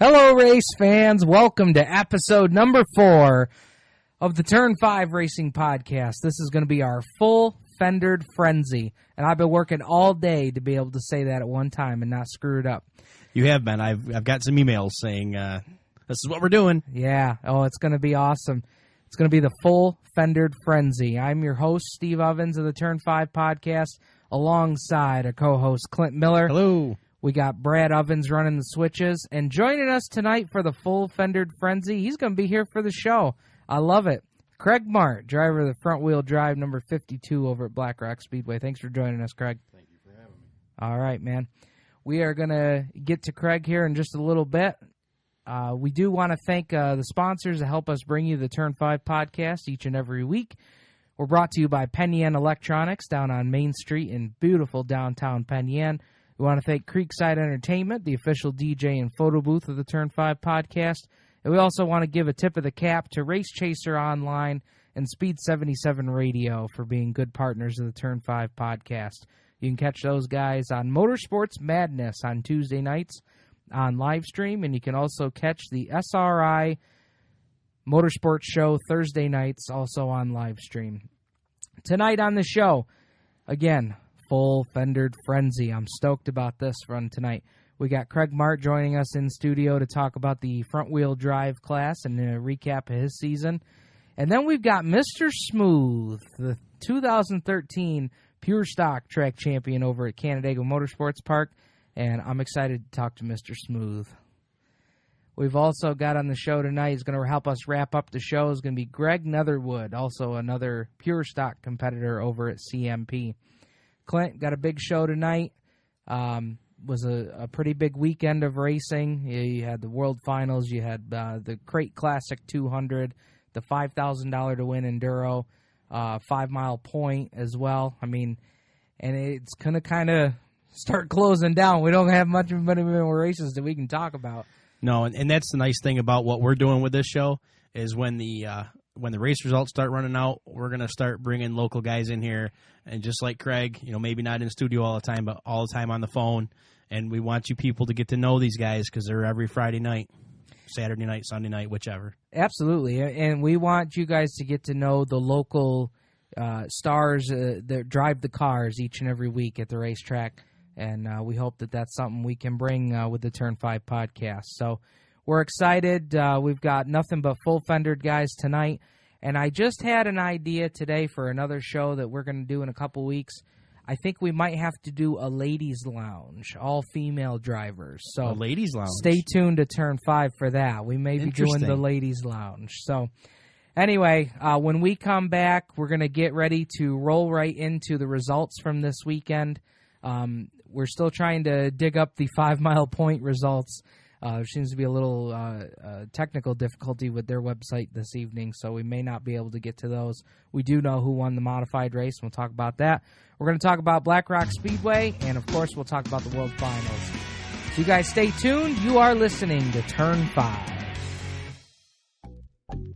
Hello, race fans. Welcome to episode number 4 of the Turn 5 Racing Podcast. This is going to be our full Fender Frenzy, and I've been working all day to be able to say that at one time and not screw it up. You have been. I've got some emails saying this is what we're doing. Yeah. Oh, it's going to be awesome. It's going to be the full Fender Frenzy. I'm your host, Steve Ovens of the Turn 5 Podcast, alongside our co-host, Clint Miller. Hello. We got Brad Ovens running the switches, and joining us tonight for the full Fender Frenzy, he's going to be here for the show. I love it. Craig Mahrt, driver of the front-wheel drive number 52 over at Black Rock Speedway. Thanks for joining us, Craig. Thank you for having me. All right, man. We are going to get to Craig here in just a little bit. We do want to thank the sponsors that help us bring you the Turn 5 podcast each and every week. We're brought to you by Penn Yan Electronics down on Main Street in beautiful downtown Penn Yan. We want to thank Creekside Entertainment, the official DJ and photo booth of the Turn 5 podcast. And we also want to give a tip of the cap to Race Chaser Online and Speed 77 Radio for being good partners of the Turn 5 podcast. You can catch those guys on Motorsports Madness on Tuesday nights on live stream, and you can also catch the SRI Motorsports Show Thursday nights also on live stream. Tonight on the show, again, full Fender Frenzy. I'm stoked about this run tonight. We got Craig Mahrt joining us in studio to talk about the front-wheel drive class and a recap of his season. And then we've got Mr. Smooth, the 2013 Pure Stock track champion over at Canandaigua Motorsports Park, and I'm excited to talk to Mr. Smooth. We've also got on the show tonight, he's going to help us wrap up the show, is going to be Greg Netherwood, also another Pure Stock competitor over at CMP. Clint, got a big show tonight. Was a pretty big weekend of racing. You had the World Finals. You had the Crate Classic 200, the $5,000 to win Enduro, 5 Mile Point as well. I mean, and it's going to kind of start closing down. We don't have many more races that we can talk about. No, and that's the nice thing about what we're doing with this show is when the race results start running out, we're going to start bringing local guys in here. And just like Craig, maybe not in studio all the time, but all the time on the phone. And we want you people to get to know these guys because they're every Friday night, Saturday night, Sunday night, whichever. Absolutely. And we want you guys to get to know the local stars that drive the cars each and every week at the racetrack. And we hope that that's something we can bring with the Turn 5 podcast. So we're excited. We've got nothing but full fendered guys tonight. And I just had an idea today for another show that we're going to do in a couple weeks. I think we might have to do a ladies' lounge, all-female drivers. So a ladies' lounge. Stay tuned to Turn 5 for that. We may be doing the ladies' lounge. So anyway, when we come back, we're going to get ready to roll right into the results from this weekend. We're still trying to dig up the 5 Mile Point results. There seems to be a little technical difficulty with their website this evening, so we may not be able to get to those. We do know who won the modified race, and we'll talk about that. We're going to talk about Black Rock Speedway, and, of course, we'll talk about the World Finals. So you guys stay tuned. You are listening to Turn 5.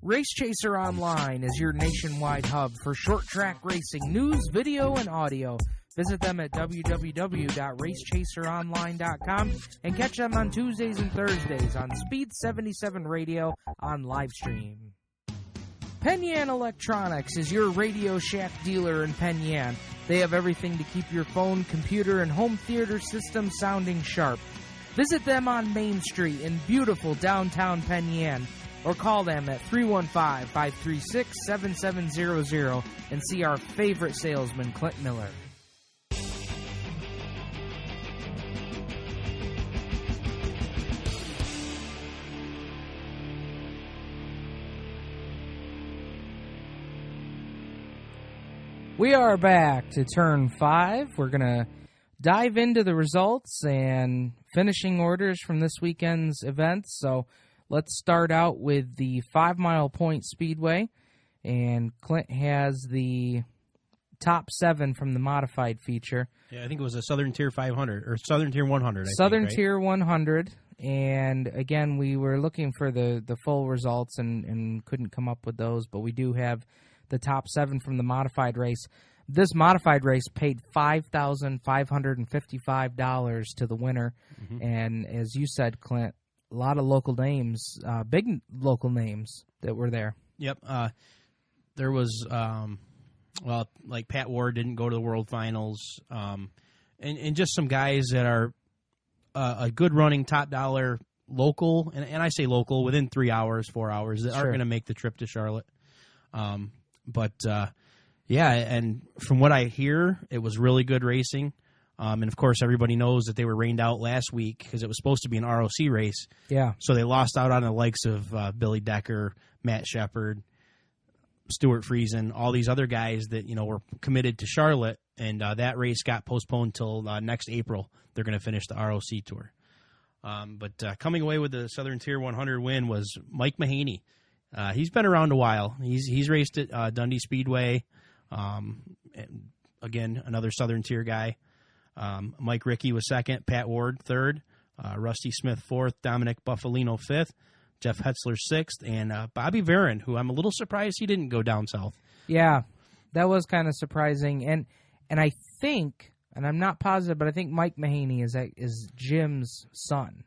Race Chaser Online is your nationwide hub for short track racing news, video, and audio. Visit them at www.racechaseronline.com and catch them on Tuesdays and Thursdays on Speed 77 Radio on livestream. Penn Yan Electronics is your Radio Shack dealer in Penn Yan. They have everything to keep your phone, computer, and home theater system sounding sharp. Visit them on Main Street in beautiful downtown Penn Yan, or call them at 315-536-7700 and see our favorite salesman, Clint Miller. We are back to Turn 5. We're going to dive into the results and finishing orders from this weekend's events. So let's start out with the 5 Mile Point Speedway. And Clint has the top 7 from the modified feature. Yeah, I think it was a Southern Tier 500, or Southern Tier 100, Southern Tier 100. And, again, we were looking for the full results and couldn't come up with those. But we do have the top 7 from the modified race. This modified race paid $5,555 to the winner. Mm-hmm. And as you said, Clint, lot of local names, big local names that were there. Yep. There was, like Pat Ward didn't go to the World Finals, and just some guys that are a good running top dollar local, and I say local within 3 hours, 4 hours that aren't going to make the trip to Charlotte. Yeah, and from what I hear, it was really good racing. And, of course, everybody knows that they were rained out last week because it was supposed to be an ROC race. Yeah. So they lost out on the likes of Billy Decker, Matt Shepard, Stuart Friesen, all these other guys that, were committed to Charlotte. And that race got postponed till next April. They're going to finish the ROC tour. But coming away with the Southern Tier 100 win was Mike Mahaney. He's been around a while. He's raced at Dundee Speedway. And again, another Southern Tier guy. Mike Rickey was second, Pat Ward third, Rusty Smith fourth, Dominic Buffalino fifth, Jeff Hetzler sixth, and Bobby Varon, who I'm a little surprised he didn't go down south. Yeah, that was kind of surprising, and I think, and I'm not positive, but I think Mike Mahaney is Jim's son.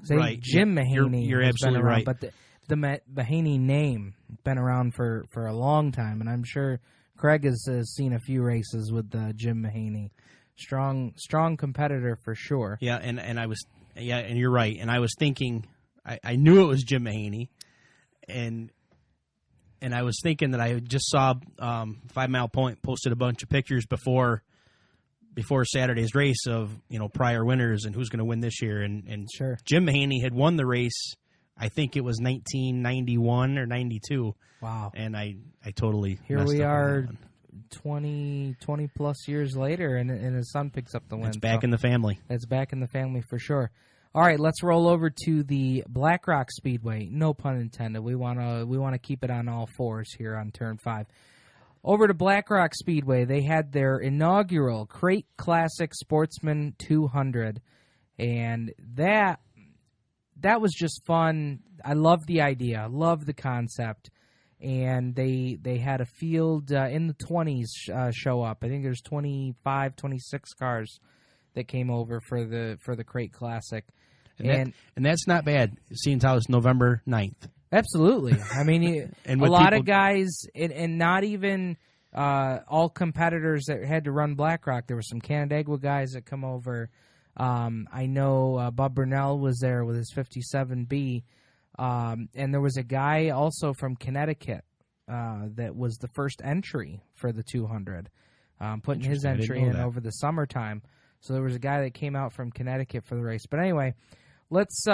Right, Jim Mahaney. You're absolutely been around, right. But the Mahaney name been around for a long time, and I'm sure Craig has seen a few races with Jim Mahaney. Strong competitor for sure. Yeah, and you're right. And I was thinking, I knew it was Jim Mahaney, and I was thinking that I just saw 5 Mile Point posted a bunch of pictures before Saturday's race of prior winners and who's going to win this year, and sure. Jim Mahaney had won the race. I think it was 1991 or 92. Wow. And I totally here messed we up are. on that one. 20 plus years later, and his son picks up the win. It's back in the family. That's back in the family for sure. All right, let's roll over to the Black Rock Speedway. No pun intended. We want to keep it on all fours here on Turn 5. Over to Black Rock Speedway, they had their inaugural Crate Classic Sportsman 200, and that was just fun. I love the idea. Love the concept. And they had a field in the 20s show up. I think there's 25, 26 cars that came over for the Crate Classic. And that's not bad, seeing how it's November 9th. Absolutely. I mean, and a lot of guys, and not even all competitors that had to run Black Rock. There were some Canandaigua guys that come over. I know Bub Burnell was there with his 57B. And there was a guy also from Connecticut that was the first entry for the 200, putting his entry in over the summertime. So there was a guy that came out from Connecticut for the race. But anyway, let's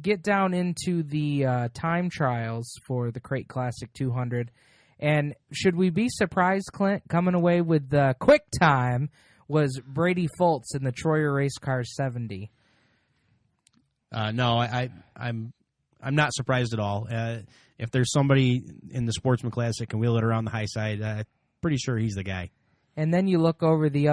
get down into the time trials for the Crate Classic 200. And should we be surprised, Clint, coming away with the quick time was Brady Fultz in the Troyer Race Car 70? No, I'm not surprised at all. If there's somebody in the Sportsman Classic that can wheel it around the high side, I'm pretty sure he's the guy. And then you look over the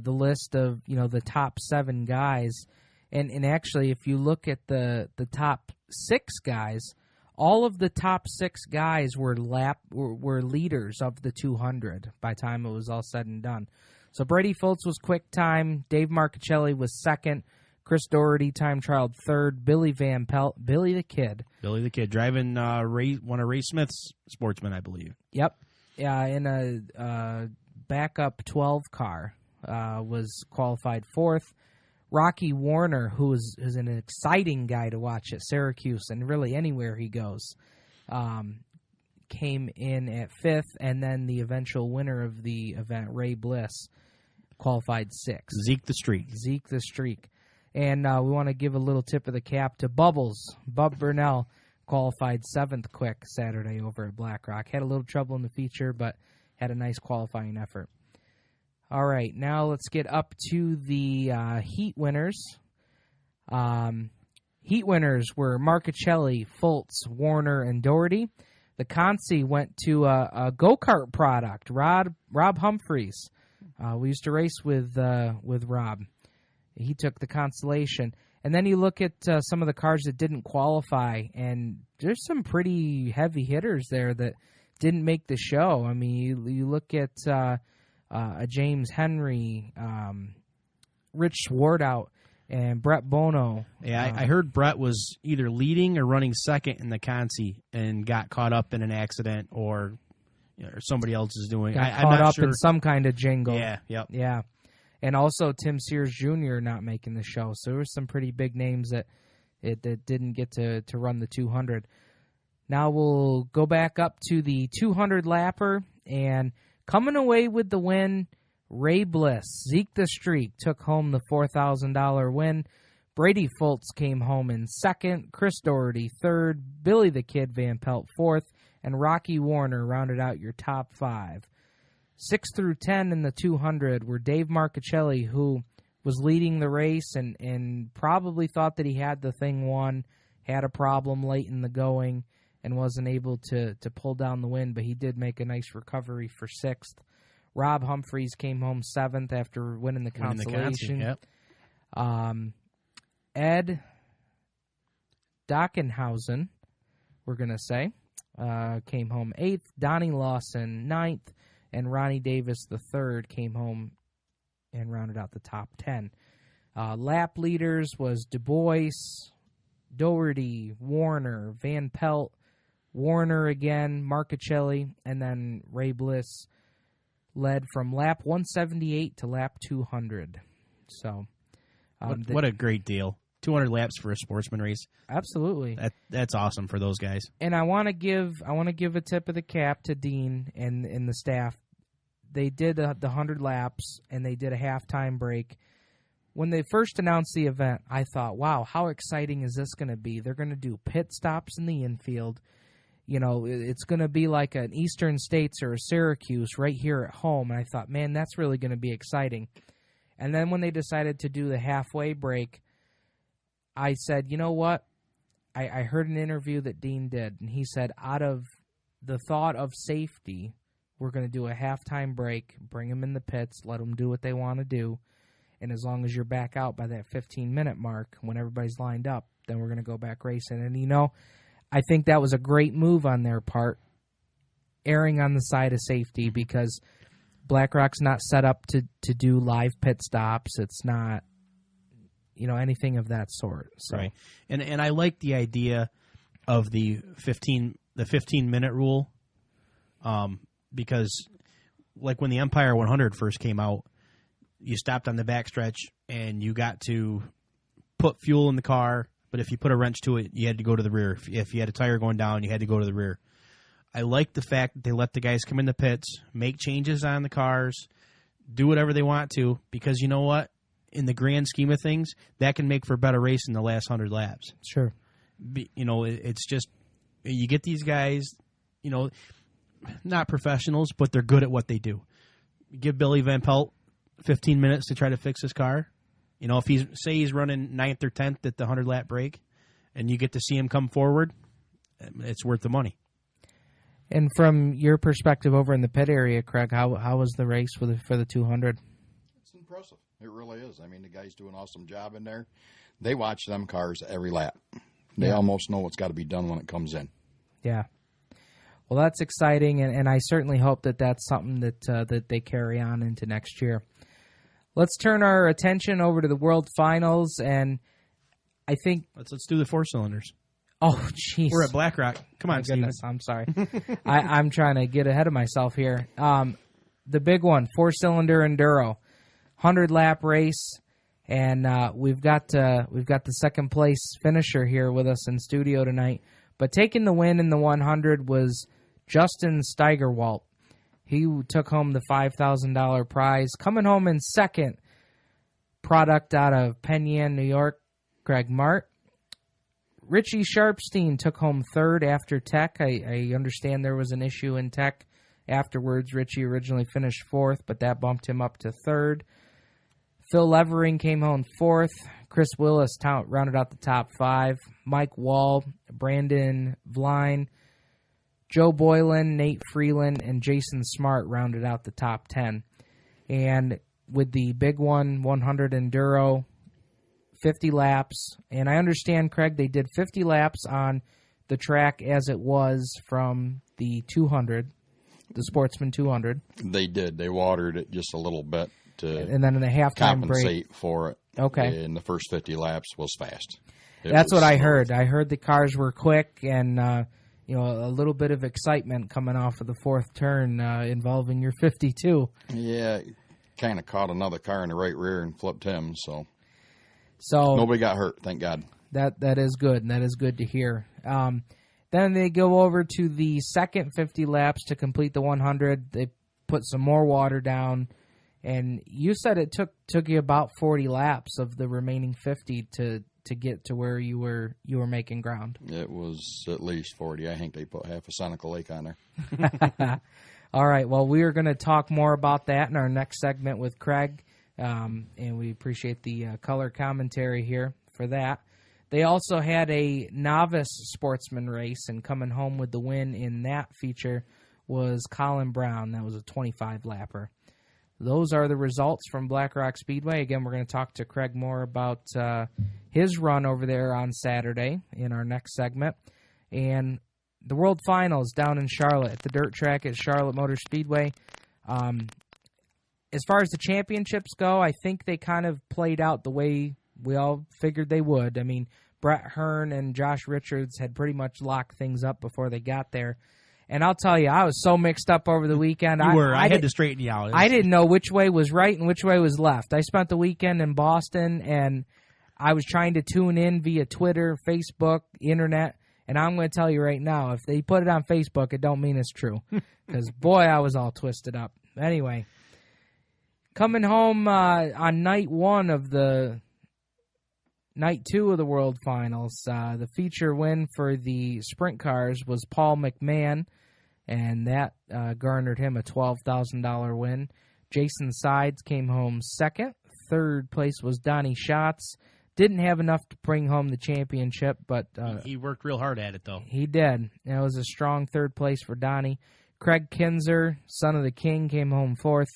list of the top 7 guys, and actually if you look at the top 6 guys, all of the top 6 guys were leaders of the 200 by the time it was all said and done. So Brady Fultz was quick time, Dave Marchicelli was second. Chris Doherty time trialed third. Billy Van Pelt, Billy the Kid, driving one of Ray Smith's Sportsmen, I believe. Yep, yeah, in a backup 12 car, was qualified fourth. Rocky Warner, who is an exciting guy to watch at Syracuse and really anywhere he goes, came in at fifth, and then the eventual winner of the event, Ray Bliss, qualified sixth. Zeke the Streak. And we want to give a little tip of the cap to Bubbles. Bub Burnell qualified 7th quick Saturday over at Black Rock. Had a little trouble in the feature, but had a nice qualifying effort. All right, now let's get up to the heat winners. Heat winners were Marchicelli, Fultz, Warner, and Doherty. The Consi went to a go-kart product, Rob Humphreys. We used to race with Rob. He took the Constellation. And then you look at some of the cars that didn't qualify, and there's some pretty heavy hitters there that didn't make the show. I mean, you look at a James Henry, Rich Swartout. and Brett Bono. Yeah, I heard Brett was either leading or running second in the Consi and got caught up in an accident or somebody else is doing. Got I'm caught not up sure. in some kind of jingle. Yeah, yep. Yeah. And also Tim Sears Jr. not making the show. So there were some pretty big names that didn't get to run the 200. Now we'll go back up to the 200 lapper, and coming away with the win, Ray Bliss. Zeke the Streak took home the $4,000 win. Brady Fultz came home in second. Chris Doherty third. Billy the Kid Van Pelt fourth. And Rocky Warner rounded out your top five. 6 through 10 in the 200 were Dave Marchicelli, who was leading the race and probably thought that he had the thing won, had a problem late in the going, and wasn't able to pull down the win, but he did make a nice recovery for sixth. Rob Humphreys came home seventh after winning the consolation. Yep. Ed Dockenhausen, we're going to say, came home eighth. Donnie Lawson ninth, and Ronnie Davis the third came home and rounded out the top 10. Lap leaders was Du Bois, Doherty, Warner, Van Pelt, Warner again, Marchicelli, and then Ray Bliss led from lap 178 to lap 200. So, what a great deal. 200 laps for a sportsman race. Absolutely. That's awesome for those guys. And I want to give a tip of the cap to Dean and the staff. They did the 100 laps, and they did a halftime break. When they first announced the event, I thought, wow, how exciting is this going to be? They're going to do pit stops in the infield. You know, it's going to be like an Eastern States or a Syracuse right here at home. And I thought, man, that's really going to be exciting. And then when they decided to do the halfway break, I said, you know what? I heard an interview that Dean did, and he said, out of the thought of safety, we're going to do a halftime break, bring them in the pits, let them do what they want to do, and as long as you're back out by that 15-minute mark, when everybody's lined up, then we're going to go back racing. And, you know, I think that was a great move on their part, erring on the side of safety, because BlackRock's not set up to do live pit stops. It's not, you know, anything of that sort. So. Right. And I like the idea of the 15-minute rule, because like when the Empire 100 first came out, you stopped on the backstretch and you got to put fuel in the car, but if you put a wrench to it, you had to go to the rear. If you had a tire going down, you had to go to the rear. I like the fact that they let the guys come in the pits, make changes on the cars, do whatever they want to, because you know what? In the grand scheme of things, that can make for a better race in the last 100 laps. Sure. You know, it's just, you get these guys, you know, not professionals, but they're good at what they do. Give Billy Van Pelt 15 minutes to try to fix his car. You know, if he's running 9th or 10th at the 100-lap break, and you get to see him come forward, it's worth the money. And from your perspective over in the pit area, Craig, how was the race for the 200? It's impressive. It really is. I mean, the guys do an awesome job in there. They watch them cars every lap. They almost know what's got to be done when it comes in. Yeah. Well, that's exciting, and I certainly hope that that's something that they carry on into next year. Let's turn our attention over to the World Finals, and I think... Let's do the 4 cylinders. Oh, jeez. We're at BlackRock. Come on, goodness, I'm sorry. I'm trying to get ahead of myself here. The big one, 4-cylinder Enduro, 100-lap race, and we've got the second place finisher here with us in studio tonight. But taking the win in the 100 was Justin Steigerwalt. He took home the $5,000 prize. Coming home in second, product out of Penn Yan, New York, Craig Mahrt. Richie Sharpstein took home third after Tech. I understand there was an issue in Tech afterwards. Richie originally finished fourth, but that bumped him up to third. Phil Levering came home fourth. Chris Willis rounded out the top 5. Mike Wall, Brandon Vline, Joe Boylan, Nate Freeland, and Jason Smart rounded out the top 10. And with the big one, 100 Enduro, 50 laps. And I understand, Craig, they did 50 laps on the track as it was from the 200, the Sportsman 200. They did. They watered it just a little bit to and then in the halftime compensate break for it. Okay. And the first 50 laps was fast. That's what I heard. I heard the cars were quick and, a little bit of excitement coming off of the fourth turn involving your 52. Yeah, kind of caught another car in the right rear and flipped him. So nobody got hurt, thank God. That is good, and that is good to hear. Then they go over to the second 50 laps to complete the 100. They put some more water down, and you said it took you about 40 laps of the remaining 50 to get to where you were making ground. It was at least 40. I think they put half a Seneca Lake on there. All right. Well, we are going to talk more about that in our next segment with Craig, and we appreciate the color commentary here for that. They also had a novice sportsman race, and coming home with the win in that feature was Colin Brown. That was a 25-lapper. Those are the results from Black Rock Speedway. Again, we're going to talk to Craig more about his run over there on Saturday in our next segment. And the World Finals down in Charlotte at the dirt track at Charlotte Motor Speedway. As far as the championships go, I think they kind of played out the way we all figured they would. I mean, Brett Hearn and Josh Richards had pretty much locked things up before they got there. And I'll tell you, I was so mixed up over the weekend. I had to straighten you out. I didn't know which way was right and which way was left. I spent the weekend in Boston, and I was trying to tune in via Twitter, Facebook, internet. And I'm going to tell you right now, if they put it on Facebook, it don't mean it's true. Because, boy, I was all twisted up. Anyway, coming home on night one of the night two of the World Finals, the feature win for the sprint cars was Paul McMahon, and that garnered him a $12,000 win. Jason Sides came home second. Third place was Donnie Schatz. Didn't have enough to bring home the championship, but he worked real hard at it, though. He did. It was a strong third place for Donnie. Craig Kinzer, son of the King, came home fourth.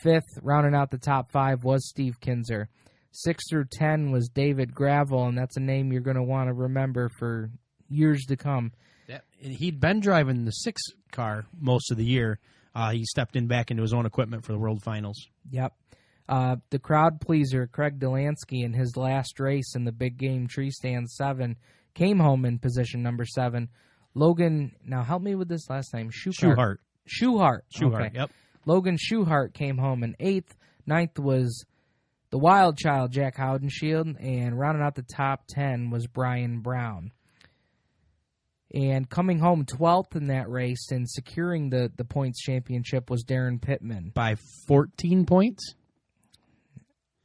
Fifth, rounding out the top five, was Steve Kinzer. 6 through 10 was David Gravel, and that's a name you're going to want to remember for years to come. He'd been driving the 6 car most of the year. He stepped back into his own equipment for the World Finals. Yep. The crowd pleaser, Craig Delansky, in his last race in the Big Game Tree Stand 7, came home in position number 7. Logan, now help me with this last name. Schuchart. Okay. Yep. Logan Schuchart came home in 8th. 9th was the wild child, Jack Haudenschild, and rounding out the top 10 was Brian Brown. And coming home 12th in that race and securing the points championship was Darren Pittman. By 14 points?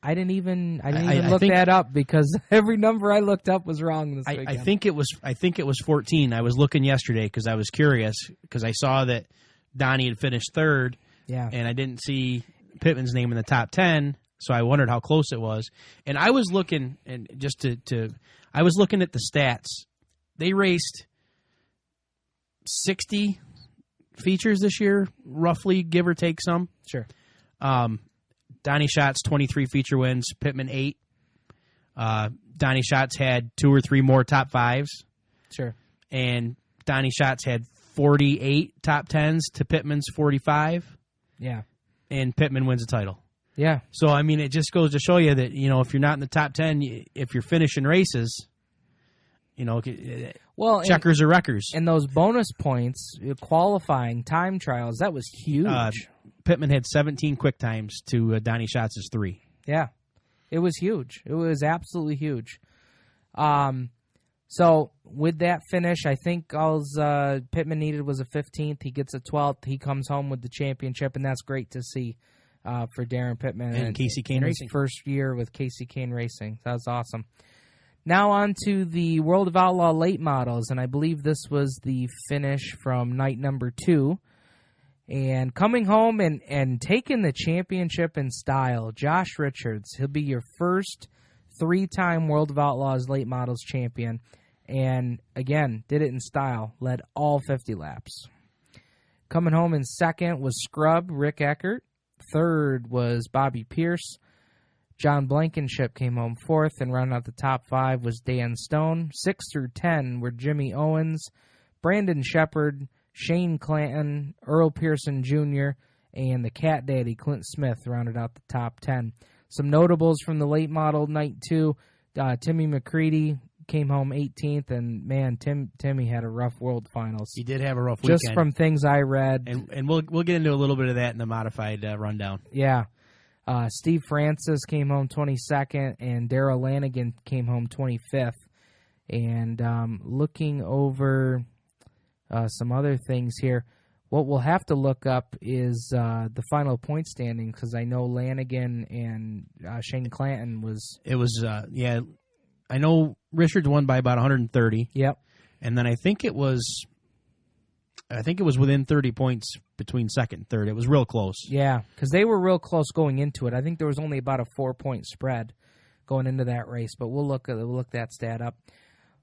I didn't even look that up because every number I looked up was wrong this weekend. I think it was 14. I was looking yesterday because I was curious because I saw that Donnie had finished third. Yeah. And I didn't see Pittman's name in the top 10, so I wondered how close it was. And I was looking, and I was looking at the stats. They raced 60 features this year, roughly, give or take some. Sure. Donnie Schatz, 23 feature wins, Pittman 8. Donnie Schatz had 2 or 3 more top 5s. Sure. And Donnie Schatz had 48 top 10s to Pittman's 45. Yeah. And Pittman wins the title. Yeah. So, I mean, it just goes to show you that, if you're not in the top 10, if you're finishing races, checkers or wreckers. And those bonus points, qualifying, time trials, that was huge. Pittman had 17 quick times to Donnie Schatz's 3. Yeah. It was huge. It was absolutely huge. So with that finish, I think all Pittman needed was a 15th. He gets a 12th. He comes home with the championship, and that's great to see for Darren Pittman. And Casey Kane Racing. His first year with Casey Kane Racing. That's awesome. Now on to the World of Outlaw late models, and I believe this was the finish from night number 2. And coming home and taking the championship in style, Josh Richards. He'll be your first 3-time World of Outlaws late models champion. And, again, did it in style. Led all 50 laps. Coming home in second was Scrub, Rick Eckert. Third was Bobby Pierce. John Blankenship came home fourth, and rounding out the top 5 was Dan Stone. 6 through 10 were Jimmy Owens, Brandon Shepard, Shane Clanton, Earl Pearson Jr., and the Cat Daddy, Clint Smith, rounded out the top 10. Some notables from the late model night 2, Timmy McCready came home 18th, and man, Timmy had a rough World Finals. He did have a rough weekend. Just from things I read. And we'll get into a little bit of that in the modified rundown. Yeah. Steve Francis came home 22nd, and Darrell Lanigan came home 25th. And looking over some other things here, what we'll have to look up is the final point standing, because I know Lanigan and Shane Clanton was... It was, yeah, I know Richards won by about 130. Yep. And then I think it was within 30 points between second and third. It was real close. Yeah, because they were real close going into it. I think there was only about a 4-point spread going into that race, but we'll look that stat up.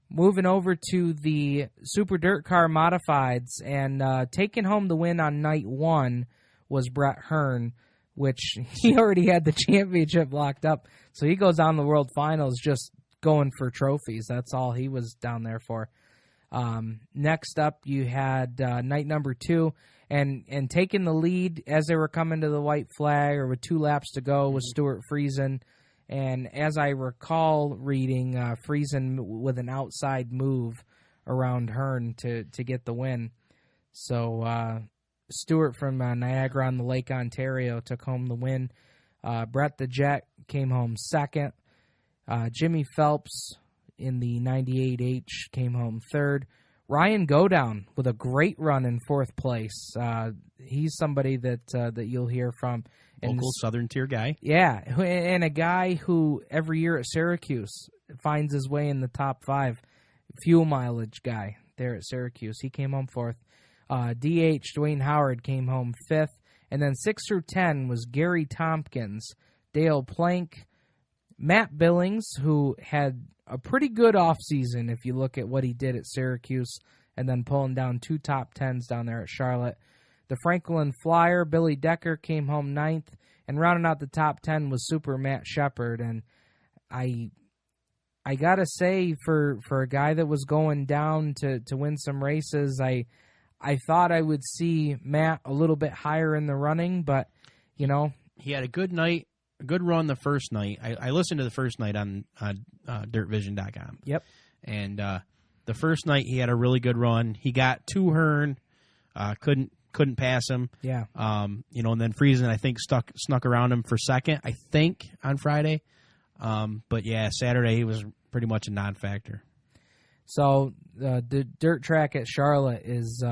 Moving over to the Super Dirt Car Modifieds, and taking home the win on night 1 was Brett Hearn, which he already had the championship locked up. So he goes on the World Finals just going for trophies. That's all he was down there for. Next up, you had night number 2, and taking the lead as they were coming to the white flag, or with 2 laps to go, was Stuart Friesen. And as I recall reading, Friesen with an outside move around Hearn to get the win. So Stuart from Niagara on the Lake Ontario took home the win. Brett the Jet came home second. Jimmy Phelps in the 98H came home third. Ryan Godown with a great run in 4th place. He's somebody that you'll hear from. Local Southern Tier guy. Yeah, and a guy who every year at Syracuse finds his way in the top 5. Fuel mileage guy there at Syracuse. He came home 4th. DH, Dwayne Howard, came home 5th. And then 6 through 10 was Gary Tompkins, Dale Plank, Matt Billings, who had a pretty good offseason if you look at what he did at Syracuse, and then pulling down 2 top 10s down there at Charlotte. The Franklin Flyer, Billy Decker, came home 9th, and rounding out the top 10 was Super Matt Shepard. And I gotta say, for a guy that was going down to win some races, I thought I would see Matt a little bit higher in the running, but you know, he had a good night, a good run the first night. I listened to the first night on dirtvision.com. Yep. And the first night he had a really good run. He got to Hearn, couldn't pass him. Yeah. And then Friesen, I think, snuck around him for second, I think, on Friday. But yeah, Saturday he was pretty much a non-factor. So the dirt track at Charlotte is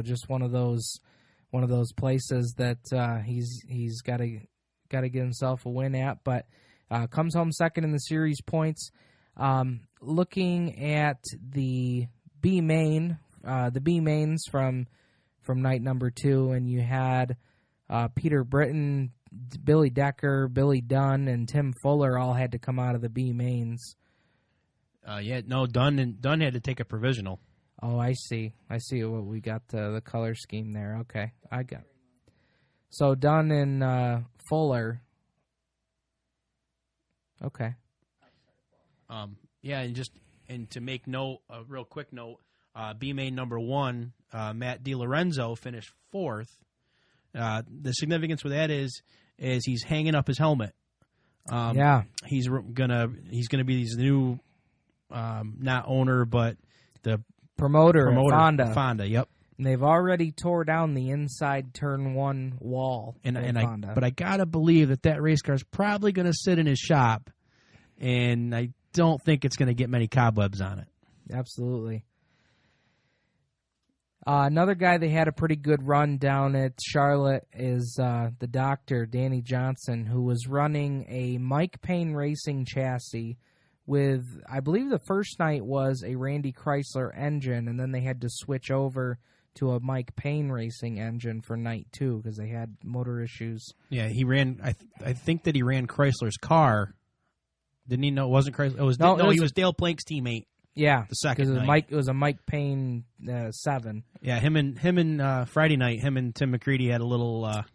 just one of those places that he's got to get himself a win at, but comes home second in the series points. Looking at the B mains from night number 2, and you had Peter Britton, Billy Decker, Billy Dunn, and Tim Fuller all had to come out of the B mains. Dunn had to take a provisional. Oh, I see what we got, the color scheme there. Okay, I got. So Dunn and Fuller. Okay. And to make note, a real quick note, B main number 1, Matt DiLorenzo finished 4th. The significance with that is he's hanging up his helmet. He's gonna be his new not owner but the promoter at Fonda. Yep. And they've already tore down the inside turn 1 wall. But I gotta believe that race car is probably gonna sit in his shop, and I don't think it's gonna get many cobwebs on it. Absolutely. Another guy that had a pretty good run down at Charlotte is the doctor, Danny Johnson, who was running a Mike Payne Racing chassis with, I believe the first night was a Randy Chrysler engine, and then they had to switch over to a Mike Payne Racing engine for night 2 because they had motor issues. Yeah, he ran, I think that he ran Chrysler's car. Didn't he know it wasn't Chrysler? He was Dale Plank's teammate. Yeah, the second night. It was a Mike Payne 7. Yeah, him and Friday night, him and Tim McCready had a little.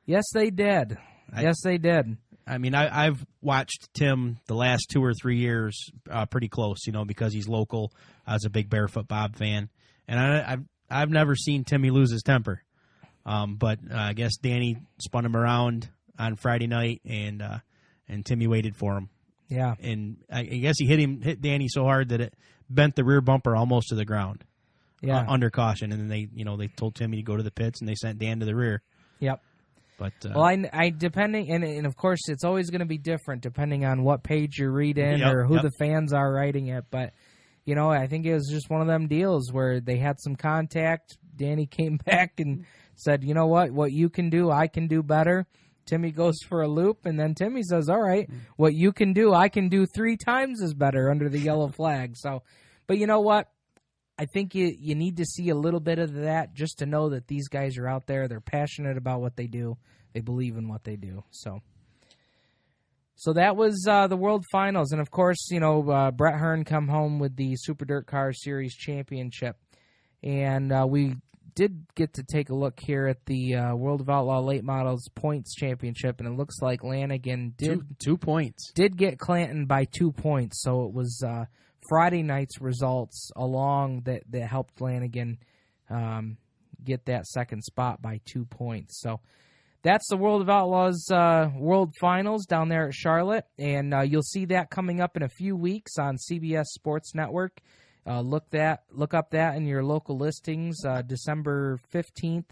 Yes, they did. I mean, I've watched Tim the last 2 or 3 years pretty close, because he's local. I was a big Barefoot Bob fan, and I've never seen Timmy lose his temper. But I guess Danny spun him around on Friday night, and Timmy waited for him. Yeah. And I guess he hit Danny so hard that it bent the rear bumper almost to the ground. Yeah. Under caution, and then they told Timmy to go to the pits, and they sent Dan to the rear. Yep. But well, I depending, and of course it's always going to be different depending on what page you read in or who the fans are writing it. But I think it was just one of them deals where they had some contact. Danny came back and said, "You know what you can do, I can do better." Timmy goes for a loop, and then Timmy says, "All right, what you can do, I can do 3 times as better," under the yellow flag. So, but you know what? I think you need to see a little bit of that just to know that these guys are out there. They're passionate about what they do. They believe in what they do. So that was the World Finals. And, of course, Brett Hearn come home with the Super Dirt Car Series Championship. And we did get to take a look here at the World of Outlaw Late Models Points Championship, and it looks like Lanigan did 2 points. Did get Clanton by 2 points. So it was Friday night's results along that helped Lanigan get that second spot by 2 points. So that's the World of Outlaws World Finals down there at Charlotte, and you'll see that coming up in a few weeks on CBS Sports Network. Look up that in your local listings. December 15th.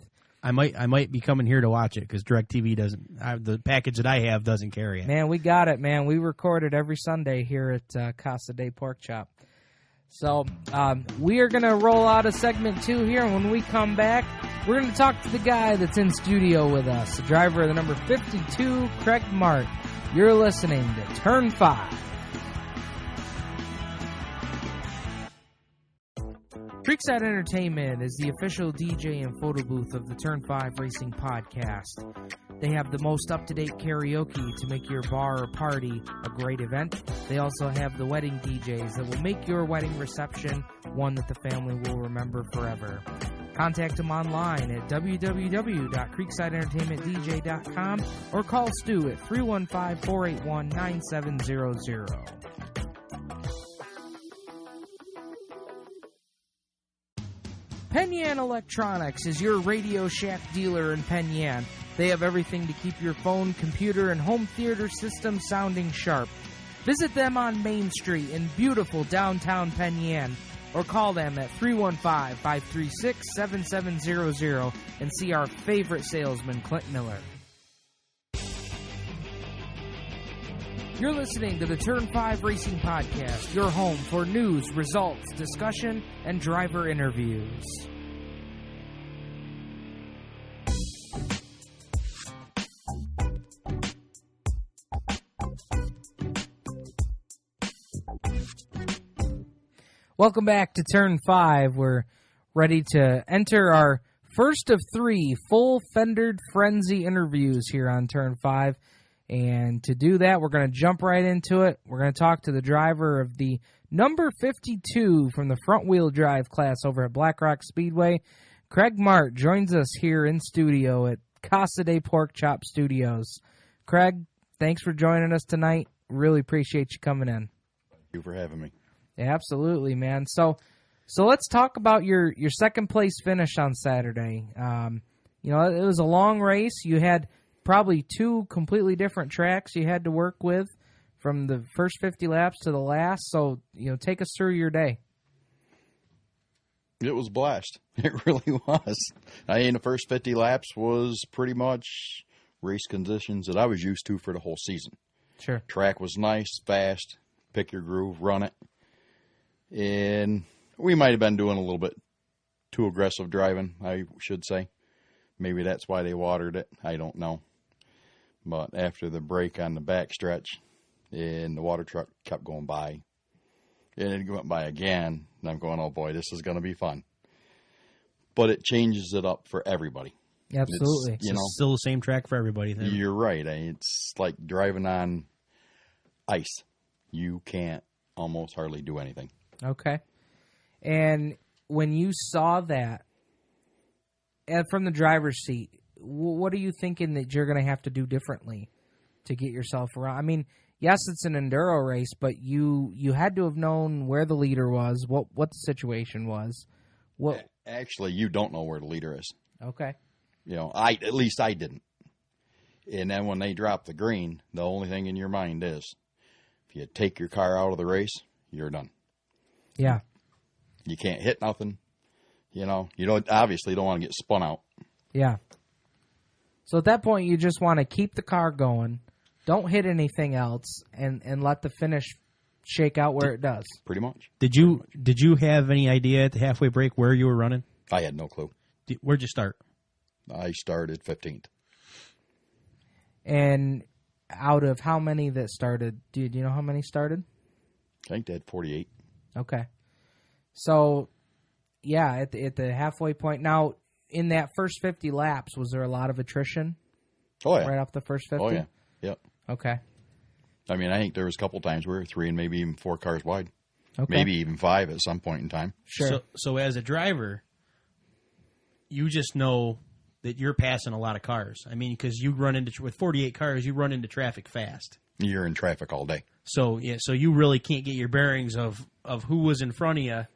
I might be coming here to watch it because DirecTV doesn't. The package that I have doesn't carry it. Man, we got it, man. We record it every Sunday here at Casa de Pork Chop. So we are going to roll out a segment 2 here, and when we come back, we're going to talk to the guy that's in studio with us, the driver of the number 52, Craig Mahrt. You're listening to Turn 5. Creekside Entertainment is the official DJ and photo booth of the Turn 5 Racing Podcast. They have the most up-to-date karaoke to make your bar or party a great event. They also have the wedding DJs that will make your wedding reception one that the family will remember forever. Contact them online at www.creeksideentertainmentdj.com or call Stu at 315-481-9700. Penn Yan Electronics is your Radio Shack dealer in Penn Yan. They have everything to keep your phone, computer, and home theater system sounding sharp. Visit them on Main Street in beautiful downtown Penn Yan, or call them at 315-536-7700 and see our favorite salesman, Clint Miller. You're listening to the Turn 5 Racing Podcast, your home for news, results, discussion, and driver interviews. Welcome back to Turn 5. We're ready to enter our first of 3 full Fender Frenzy interviews here on Turn 5. And to do that, we're going to jump right into it. We're going to talk to the driver of the number 52 from the front-wheel drive class over at Black Rock Speedway. Craig Mahrt joins us here in studio at Casa de Pork Chop Studios. Craig, thanks for joining us tonight. Really appreciate you coming in. Thank you for having me. Yeah, absolutely, man. So let's talk about your second-place finish on Saturday. It was a long race. You had probably 2 completely different tracks you had to work with from the first 50 laps to the last. So, take us through your day. It was a blast. It really was. The first 50 laps was pretty much race conditions that I was used to for the whole season. Sure. Track was nice, fast, pick your groove, run it. And we might have been doing a little bit too aggressive driving, I should say. Maybe that's why they watered it. I don't know. But after the break on the back stretch, and the water truck kept going by, and it went by again, and I'm going, oh boy, this is going to be fun. But it changes it up for everybody. Absolutely. It's still the same track for everybody. Then. You're right. It's like driving on ice. You can't almost hardly do anything. Okay. And when you saw that, from the driver's seat, what are you thinking that you're going to have to do differently to get yourself around? I mean, yes, it's an enduro race, but you had to have known where the leader was, what the situation was. Actually, you don't know where the leader is. Okay. You know, at least I didn't. And then when they drop the green, the only thing in your mind is, if you take your car out of the race, you're done. Yeah. You can't hit nothing. You know, you obviously don't want to get spun out. Yeah. So at that point, you just want to keep the car going, don't hit anything else, and let the finish shake out where it does. Pretty much. Did you have any idea at the halfway break where you were running? I had no clue. Where'd you start? I started 15th. And out of how many that started, do you know how many started? I think they had 48. Okay. So, yeah, at the halfway point. Now, in that first 50 laps, was there a lot of attrition? Oh, yeah. Right off the first 50? Oh, yeah. Yep. Okay. I mean, I think there was a couple times we were 3 and maybe even 4 cars wide. Okay. Maybe even 5 at some point in time. Sure. So as a driver, you just know that you're passing a lot of cars. I mean, because you run into, with 48 cars, you run into traffic fast. You're in traffic all day. So, yeah, so you really can't get your bearings of who was in front of you.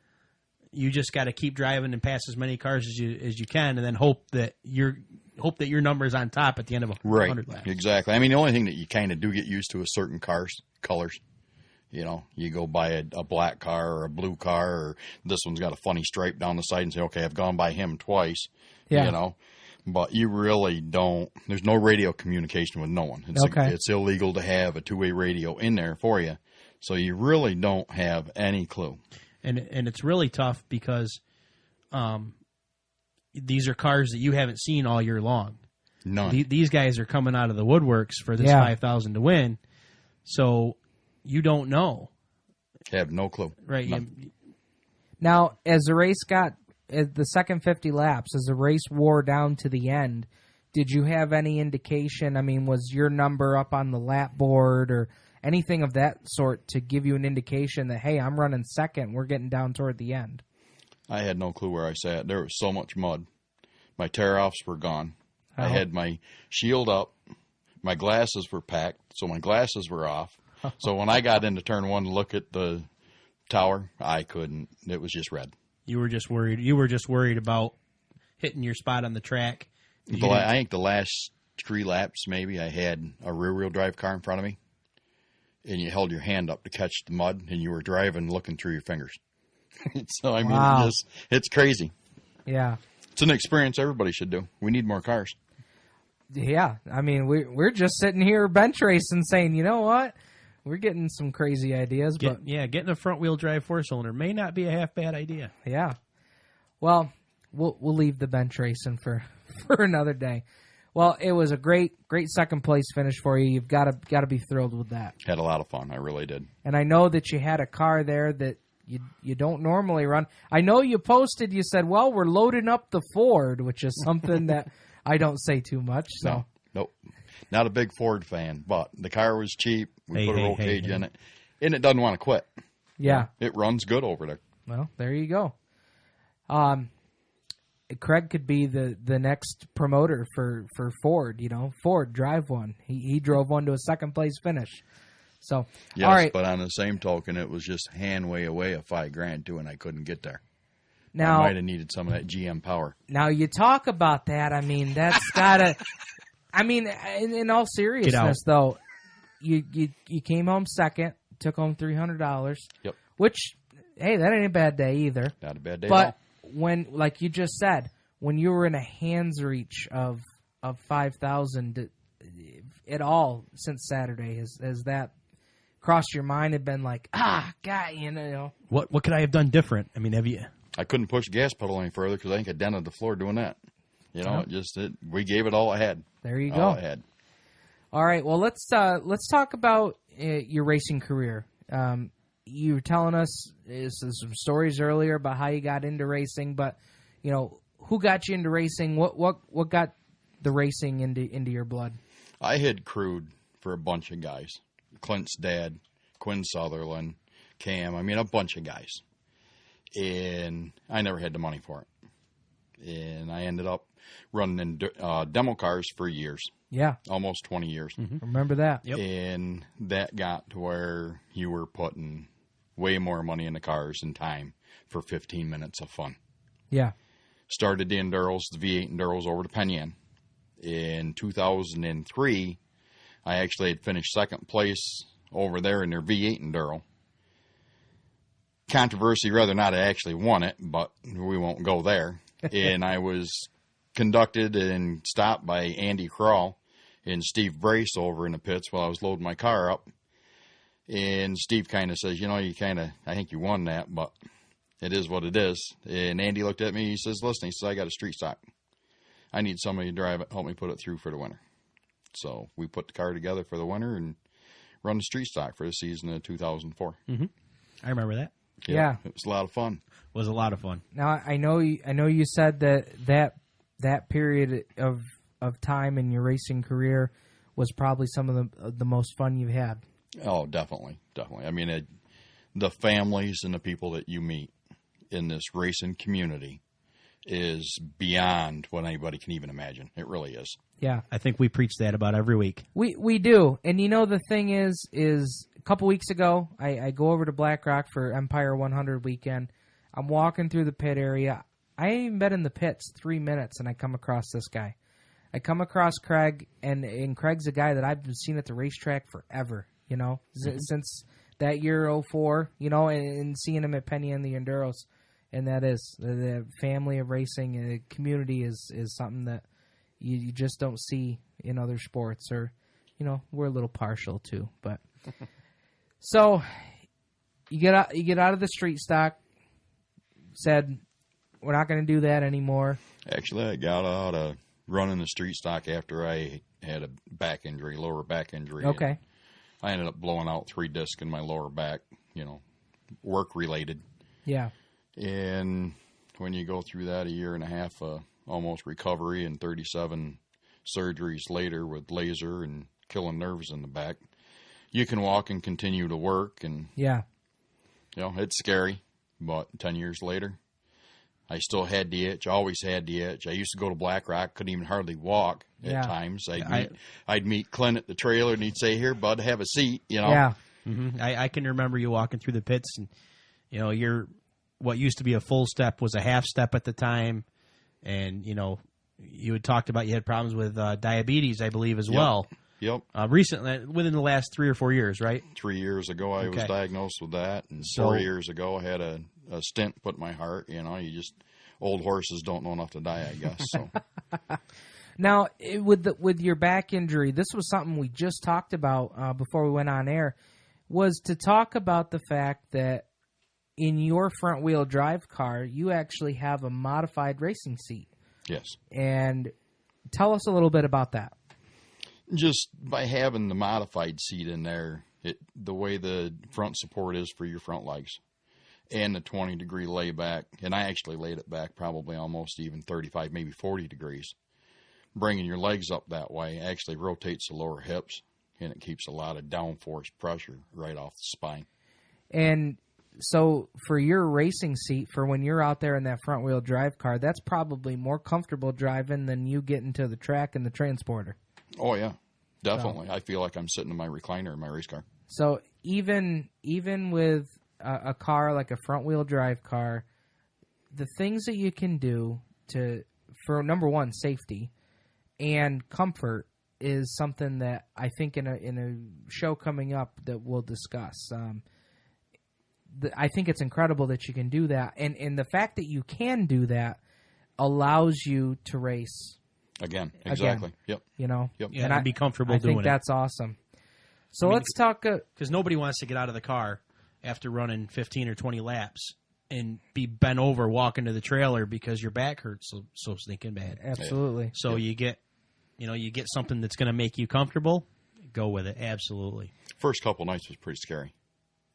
You just got to keep driving and pass as many cars as you can, and then hope that your number's on top at the end of 100 laps. Exactly. I mean, the only thing that you kind of do get used to is certain colors. You know, you go buy a black car or a blue car, or this one's got a funny stripe down the side, and say, okay, I've gone by him twice. Yeah. You know, but you really don't. There's no radio communication with no one. It's illegal to have a two-way radio in there for you, so you really don't have any clue. And it's really tough because these are cars that you haven't seen all year long. None. These guys are coming out of the woodworks for this 5,000 to win, so you don't know. Have no clue. Right. Now, as the race got, the second 50 laps, as the race wore down to the end, did you have any indication? I mean, was your number up on the lap board or anything of that sort to give you an indication that, hey, I'm running second, we're getting down toward the end? I had no clue where I sat. There was so much mud. My tear-offs were gone. I had my shield up. My glasses were packed, so my glasses were off. So when I got into turn 1 to look at the tower, I couldn't. It was just red. You were just worried. You were just worried about hitting your spot on the track. I think the last 3 laps, maybe, I had a rear-wheel drive car in front of me, and you held your hand up to catch the mud, and you were driving looking through your fingers. So, I mean, it's crazy. Yeah. It's an experience everybody should do. We need more cars. Yeah. I mean, we're just sitting here bench racing saying, you know what? We're getting some crazy ideas. Getting a front-wheel drive 4-cylinder may not be a half-bad idea. Yeah. Well, we'll leave the bench racing for another day. Well, it was a great second-place finish for you. You've got to be thrilled with that. Had a lot of fun. I really did. And I know that you had a car there that you don't normally run. I know you posted, you said, well, we're loading up the Ford, which is something that I don't say too much. So. No, nope. Not a big Ford fan, but the car was cheap. We put a roll cage in it, and it doesn't want to quit. Yeah. It runs good over there. Well, there you go. Craig could be the next promoter for Ford. You know, Ford, drive one. He drove one to a second-place finish. So, yes, all right. But on the same token, it was just hand way away of $5,000 too, and I couldn't get there. Now, I might have needed some of that GM power. Now you talk about that. I mean, that's gotta. I mean, in all seriousness, though, you came home second, took home $300. Yep. Which, hey, that ain't a bad day either. Not a bad day. But at all. when, like you just said, when you were in a hands reach of 5,000 at all since Saturday, has that crossed your mind and been like, God, you know? What could I have done different? I mean, have you? I couldn't push the gas pedal any further because I think I dented the floor doing that. You know, we gave it all I had. There you go. All I had. All right. Well, let's talk about your racing career. You were telling us some stories earlier about how you got into racing, but you know, who got you into racing? What got the racing into your blood? I had crewed for a bunch of guys. Clint's dad, Quinn Sutherland, Cam. I mean, a bunch of guys. And I never had the money for it. And I ended up running in demo cars for years. Yeah. Almost 20 years. Mm-hmm. Remember that. Yep. And that got to where you were putting way more money in the cars and time for 15 minutes of fun. Yeah. Started the Enduros, the V8 Enduros over to Penn Yan. In 2003, I actually had finished second place over there in their V8 Enduro. Controversy, rather not, I actually won it, but we won't go there. And I was conducted and stopped by Andy Crawl and Steve Brace over in the pits while I was loading my car up. And Steve kind of says, I think you won that, but it is what it is. And Andy looked at me, he says, listen, he says, I got a street stock. I need somebody to drive it, help me put it through for the winter. So we put the car together for the winter and run the street stock for the season of 2004. Mm-hmm. I remember that. Yeah. It was a lot of fun. It was a lot of fun. Now I know you said that period of time in your racing career was probably some of the most fun you've had. Oh, definitely. I mean, the families and the people that you meet in this racing community is beyond what anybody can even imagine. It really is. Yeah. I think we preach that about every week. We do. And the thing is a couple weeks ago, I go over to Black Rock for Empire 100 weekend. I'm walking through the pit area. I ain't even been in the pits 3 minutes, and I come across this guy. I come across Craig, and Craig's a guy that I've been seeing at the racetrack forever, since that year 04, and seeing him at Penny and the Enduros. And that is, the family of racing and the community is something that you just don't see in other sports, or, we're a little partial to. But so you get out of the street stock, said, we're not going to do that anymore. Actually, I got out of running the street stock after I had a lower back injury. Okay. I ended up blowing out 3 discs in my lower back, work related. Yeah. And when you go through that a year and a half, almost recovery and 37 surgeries later with laser and killing nerves in the back, you can walk and continue to work. And, yeah, it's scary. But 10 years later, I still had the itch, always had the itch. I used to go to Black Rock, couldn't even hardly walk at times. I'd meet Clint at the trailer, and he'd say, here, bud, have a seat, Yeah. Mm-hmm. I can remember you walking through the pits, and, you're what used to be a full step was a half step at the time. And, you had talked about you had problems with diabetes, I believe, as well. Yep. Recently, within the last 3 or 4 years, right? 3 years ago, I was diagnosed with that. And 4 years ago, I had a stent put in my heart. Old horses don't know enough to die, I guess. So. Now, with your back injury, this was something we just talked about before we went on air, was to talk about the fact that in your front-wheel drive car, you actually have a modified racing seat. Yes. And tell us a little bit about that. Just by having the modified seat in there, the way the front support is for your front legs and the 20-degree layback, and I actually laid it back probably almost even 35, maybe 40 degrees. Bringing your legs up that way actually rotates the lower hips, and it keeps a lot of downforce pressure right off the spine. And so for your racing seat, for when you're out there in that front-wheel drive car, that's probably more comfortable driving than you getting to the track in the transporter. Oh, yeah, definitely. I feel like I'm sitting in my recliner in my race car. So even with a car like a front-wheel drive car, the things that you can do for number one, safety and comfort is something that I think in a show coming up that we'll discuss. I think it's incredible that you can do that, and the fact that you can do that allows you to race again. Exactly. Yep. Yep. Yeah, and be comfortable doing it. I think that's awesome. So let's talk. Because nobody wants to get out of the car after running 15 or 20 laps and be bent over walking to the trailer because your back hurts so stinking bad. Absolutely. So you get something that's going to make you comfortable. Go with it. Absolutely. First couple nights was pretty scary.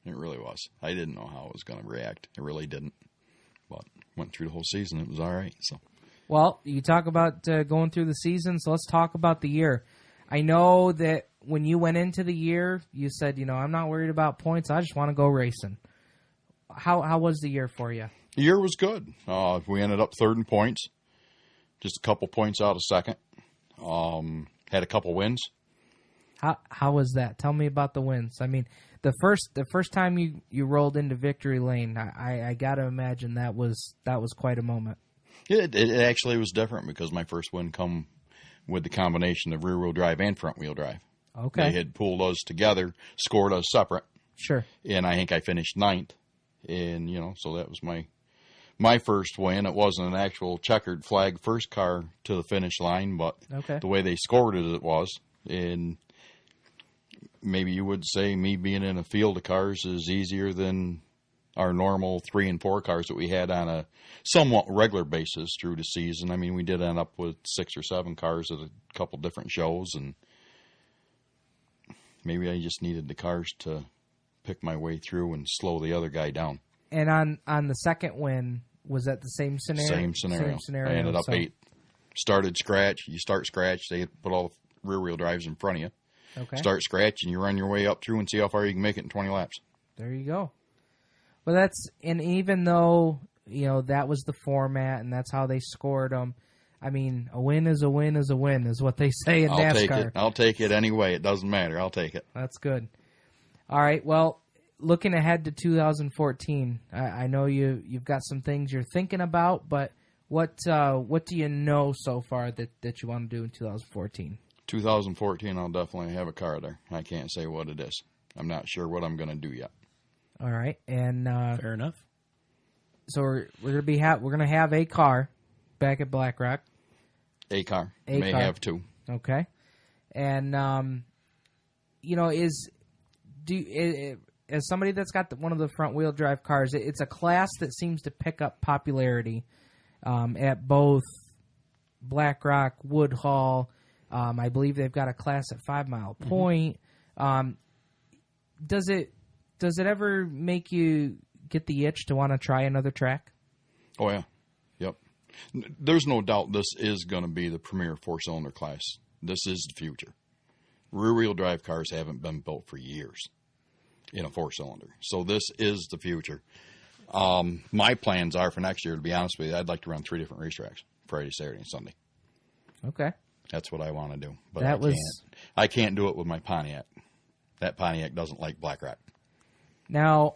It really was. I didn't know how I was going to react. I really didn't. But went through the whole season. It was all right. So. Well, you talk about going through the season, so let's talk about the year. I know that when you went into the year, you said, I'm not worried about points. I just want to go racing. How was the year for you? The year was good. We ended up third in points, just a couple points out of second. Had a couple wins. How was that? Tell me about the wins. I mean, the first time you rolled into victory lane, I got to imagine that was quite a moment. It actually was different because my first win come with the combination of rear-wheel drive and front-wheel drive. Okay. They had pulled us together, scored us separate. Sure. And I think I finished 9th. And, so that was my first win. It wasn't an actual checkered flag first car to the finish line, but the way they scored it was. And maybe you would say me being in a field of cars is easier than our normal 3 and 4 cars that we had on a somewhat regular basis through the season. I mean, we did end up with 6 or 7 cars at a couple different shows, and maybe I just needed the cars to pick my way through and slow the other guy down. And on the second win, was that the same scenario? Same scenario. I ended up 8th. Started scratch. You start scratch. They put all the rear-wheel drives in front of you. Okay. Start scratch, and you run your way up through and see how far you can make it in 20 laps. There you go. Well, and even though, that was the format and that's how they scored them, I mean, a win is a win is a win is what they say in NASCAR. I'll take it anyway. It doesn't matter. I'll take it. That's good. All right. Well, looking ahead to 2014, I know you've got some things you're thinking about, but what do you know so far that you want to do in 2014? 2014, I'll definitely have a car there. I can't say what it is. I'm not sure what I'm going to do yet. All right, and fair enough. So we're gonna have a car back at Black Rock. A car. May have 2. Okay, and as somebody that's got one of the front wheel drive cars, it's a class that seems to pick up popularity at both Black Rock, Woodhull. I believe they've got a class at 5 Mile Point. Does it ever make you get the itch to want to try another track? Oh, yeah. Yep. There's no doubt this is going to be the premier 4-cylinder class. This is the future. Rear-wheel drive cars haven't been built for years in a 4-cylinder. So this is the future. My plans are for next year, to be honest with you, I'd like to run 3 different racetracks, Friday, Saturday, and Sunday. Okay. That's what I want to do. But I can't do it with my Pontiac. That Pontiac doesn't like Black Rock. Now,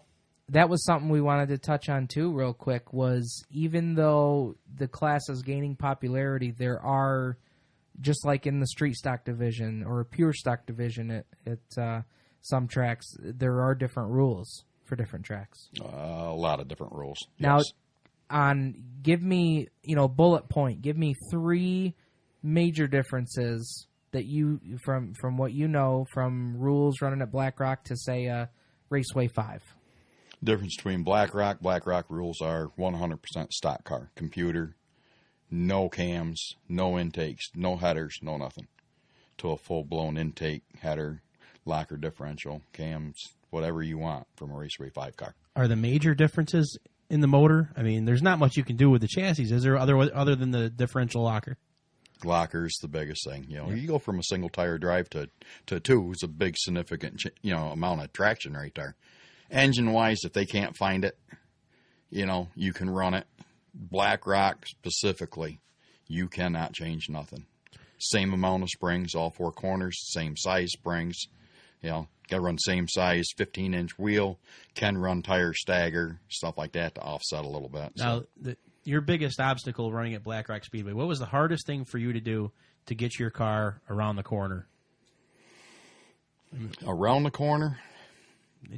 that was something we wanted to touch on, too, real quick, was even though the class is gaining popularity, there are, just like in the street stock division or pure stock division at some tracks, there are different rules for different tracks. A lot of different rules. Now, yes. Give me, bullet point, give me 3 major differences that you, from what you know, from rules running at Black Rock to, say, Raceway 5. Difference between Black Rock rules are 100% stock car. Computer, no cams, no intakes, no headers, no nothing. To a full-blown intake, header, locker differential, cams, whatever you want from a Raceway 5 car. Are the major differences in the motor? I mean, there's not much you can do with the chassis. Is there other than the differential locker? Locker's the biggest thing. You go from a single tire drive to 2. It's a big significant amount of traction right there. Engine wise, if they can't find it, you can run it. Black Rock specifically, you cannot change nothing. Same amount of springs, all 4 corners, same size springs. Got to run same size 15-inch wheel. Can run tire stagger, stuff like that to offset a little bit. Now, your biggest obstacle running at Black Rock Speedway, what was the hardest thing for you to do to get your car around the corner? Around the corner?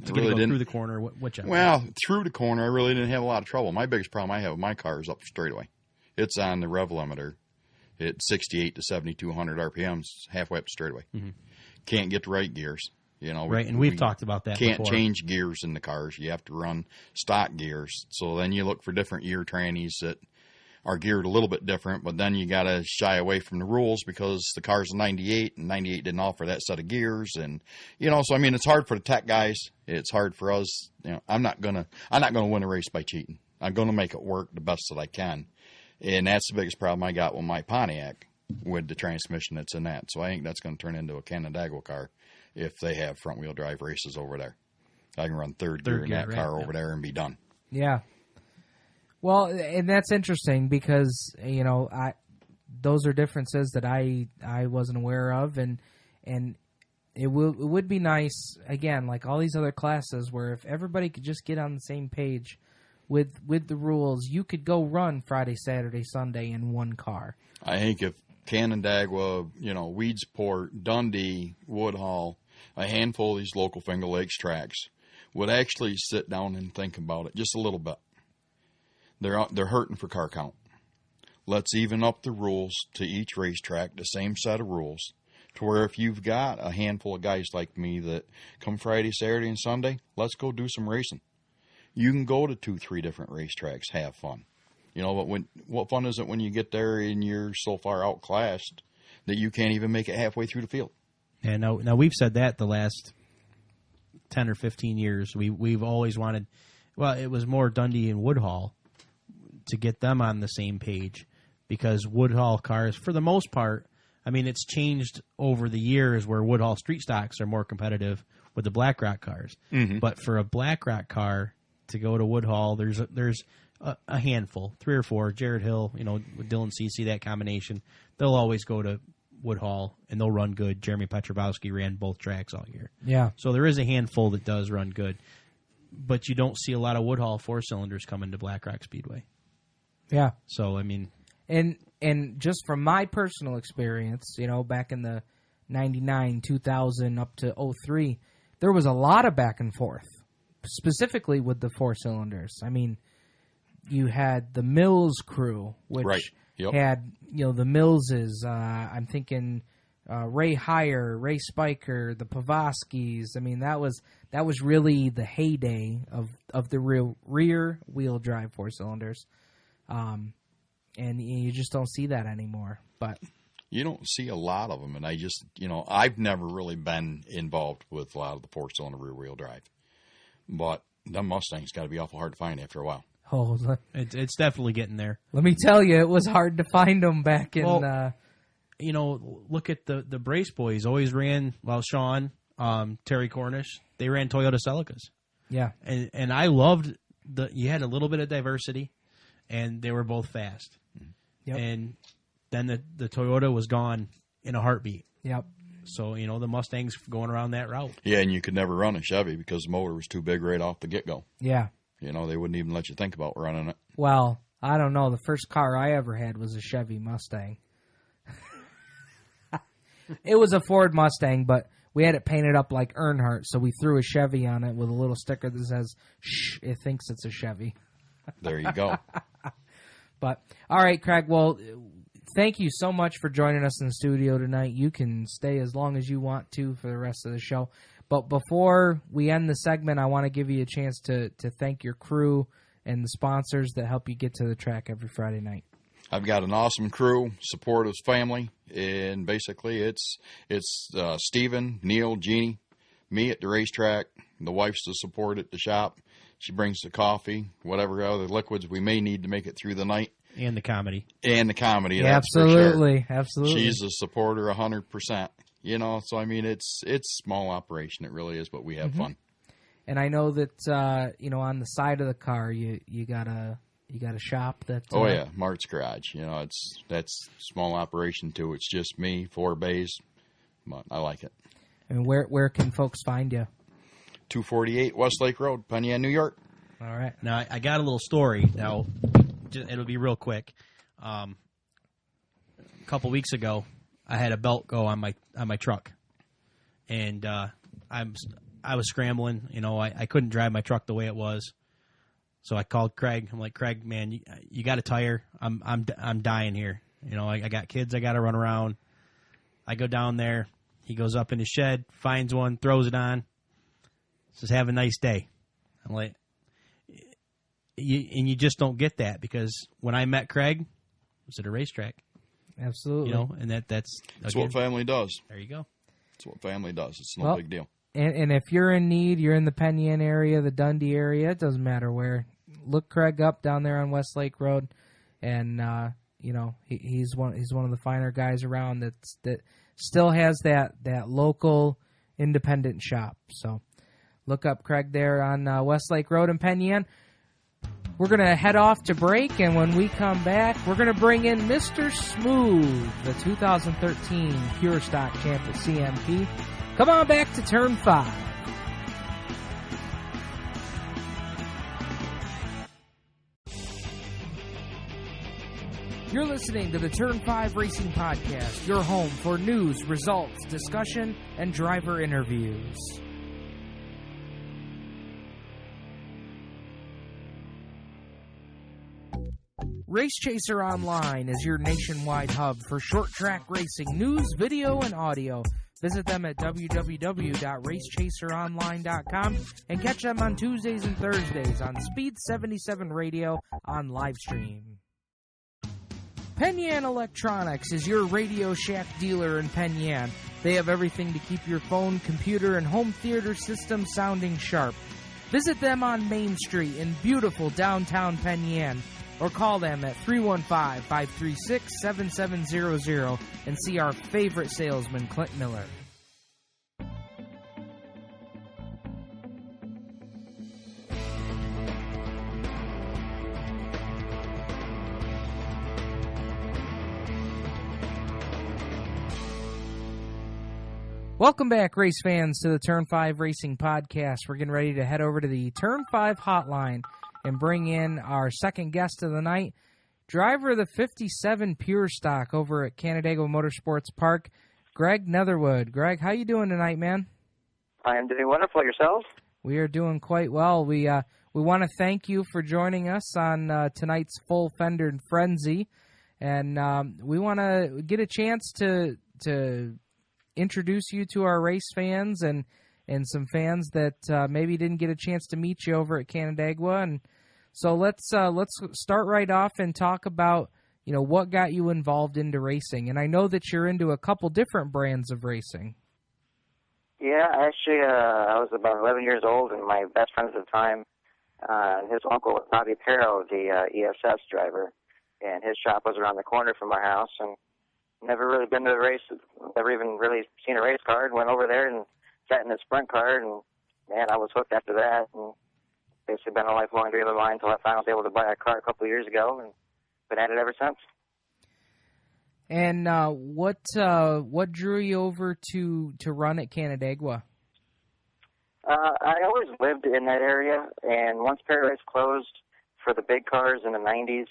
To really go through the corner, whichever. Well, through the corner, I really didn't have a lot of trouble. My biggest problem I have with my car is up straightaway. It's on the rev limiter. It's 68 to 7,200 RPMs, halfway up straightaway. Mm-hmm. Can't get the right gears. Right, and we've talked about that Can't before. change gears in the cars. You have to run stock gears. So then you look for different ear trannies that are geared a little bit different, but then you got to shy away from the rules because the car's a 98, and 98 didn't offer that set of gears. And, so, I mean, it's hard for the tech guys. It's hard for us. I'm not gonna win a race by cheating. I'm going to make it work the best that I can. And that's the biggest problem I got with my Pontiac, with the transmission that's in that. So I think that's going to turn into a Canandaigua car if they have front-wheel drive races over there. I can run third gear in that car over there and be done. Yeah. Well, and that's interesting because, those are differences that I wasn't aware of, and it would be nice, again, like all these other classes, where if everybody could just get on the same page with the rules, you could go run Friday, Saturday, Sunday in one car. I think if Canandaigua, Weedsport, Dundee, Woodhull, a handful of these local Finger Lakes tracks would actually sit down and think about it just a little bit. They're hurting for car count. Let's even up the rules to each racetrack, the same set of rules, to where if you've got a handful of guys like me that come Friday, Saturday, and Sunday, let's go do some racing. You can go to 2-3 different racetracks, have fun. But what fun is it when you get there and you're so far outclassed that you can't even make it halfway through the field? Yeah, now we've said that the last 10 or 15 years. We've always wanted, it was more Dundee and Woodhull to get them on the same page, because Woodhull cars, for the most part, it's changed over the years where Woodhull street stocks are more competitive with the Black Rock cars. Mm-hmm. But for a Black Rock car to go to Woodhull, there's a handful, 3 or 4. Jared Hill, with Dylan Cece, that combination, they'll always go to Woodhull and they'll run good. Jeremy Petrobowski ran both tracks all year. Yeah. So there is a handful that does run good, but you don't see a lot of Woodhull 4-cylinders coming to Black Rock Speedway. Yeah. So And just from my personal experience, back in the 99, 2000, up to 03, there was a lot of back and forth, specifically with the 4-cylinders. You had the Mills crew, which right. Yep. had, the Millses, I'm thinking Ray Heyer, Ray Spiker, the Pavoskis. That was really the heyday of the rear wheel drive 4-cylinders. And you just don't see that anymore. But you don't see a lot of them, and I've never really been involved with a lot of the 4-cylinder rear-wheel drive. But them Mustangs got to be awful hard to find after a while. Oh, it's definitely getting there. Let me tell you, it was hard to find them back in... look at the Brace boys. Always ran, Sean, Terry Cornish, they ran Toyota Celicas. Yeah. And I loved you had a little bit of diversity, and they were both fast. Yep. And then the Toyota was gone in a heartbeat. Yep. So, the Mustangs going around that route. Yeah, and you could never run a Chevy because the motor was too big right off the get-go. Yeah. They wouldn't even let you think about running it. Well, I don't know. The first car I ever had was a Chevy Mustang. It was a Ford Mustang, but we had it painted up like Earnhardt, so we threw a Chevy on it with a little sticker that says, "Shh, it thinks it's a Chevy." There you go. But, all right, Craig, well, thank you so much for joining us in the studio tonight. You can stay as long as you want to for the rest of the show. But before we end the segment, I want to give you a chance to thank your crew and the sponsors that help you get to the track every Friday night. I've got an awesome crew, supportive family, and basically it's Steven, Neil, Jeannie, me at the racetrack, the wife's the support at the shop. She brings the coffee, whatever other liquids we may need to make it through the night. And the comedy. That's absolutely, for sure. Absolutely. She's a supporter 100%. So it's small operation. It really is, but we have fun. And I know that on the side of the car you got a shop that. Oh yeah, Marc's garage. That's small operation too. It's just me, 4 bays, but I like it. And where can folks find you? 248 Westlake Road, Penn Yan, New York. All right. Now, I got a little story. Now, it'll be real quick. A couple weeks ago, I had a belt go on my truck, and I was scrambling. I couldn't drive my truck the way it was, so I called Craig. I'm like, Craig, man, you got a tire? I'm dying here. I got kids I got to run around. I go down there. He goes up in his shed, finds one, throws it on. Says, have a nice day. I'm like, you just don't get that, because when I met Craig, it was at a racetrack. Absolutely. And that's what family does. There you go. That's what family does. It's no big deal. And if you're in need, you're in the Penn Yan area, the Dundee area, it doesn't matter where. Look Craig up down there on Westlake Road, and he's one of the finer guys around that still has that local independent shop. So look up Craig there on Westlake Road in Penn Yan. We're going to head off to break, and when we come back, we're going to bring in Mr. Smooth, the 2013 Pure Stock champ at CMP. Come on back to Turn 5. You're listening to the Turn 5 Racing Podcast, your home for news, results, discussion, and driver interviews. Race Chaser Online is your nationwide hub for short track racing news, video, and audio. Visit them at www.racechaseronline.com and catch them on Tuesdays and Thursdays on Speed 77 Radio on livestream. Penn Yan Electronics is your Radio Shack dealer in Penn Yan. They have everything to keep your phone, computer, and home theater system sounding sharp. Visit them on Main Street in beautiful downtown Penn Yan, or call them at 315-536-7700 and see our favorite salesman, Clint Miller. Welcome back, race fans, to the Turn 5 Racing Podcast. We're getting ready to head over to the Turn 5 hotline and bring in our second guest of the night, driver of the 57 Pure Stock over at Canandaigua Motorsports Park, Greg Netherwood. Greg, how you doing tonight, man? I am doing wonderful. Yourself? We are doing quite well. We want to thank you for joining us on tonight's full Fender Frenzy, and we want to get a chance to introduce you to our race fans and some fans that maybe didn't get a chance to meet you over at Canandaigua. And so let's start right off and talk about, you know, what got you involved into racing. And I know that you're into a couple different brands of racing. Yeah, actually, I was about 11 years old, and my best friend at the time, his uncle was Bobby Perro, the ESS driver, and his shop was around the corner from my house. And never really been to a race, never even really seen a race car. Went over there and sat in a sprint car, and man, I was hooked after that. And basically been a lifelong dream of mine until I finally was able to buy a car a couple of years ago, and been at it ever since. And what drew you over to run at Canandaigua? I always lived in that area, and once Paradise closed for the big cars in the 90s,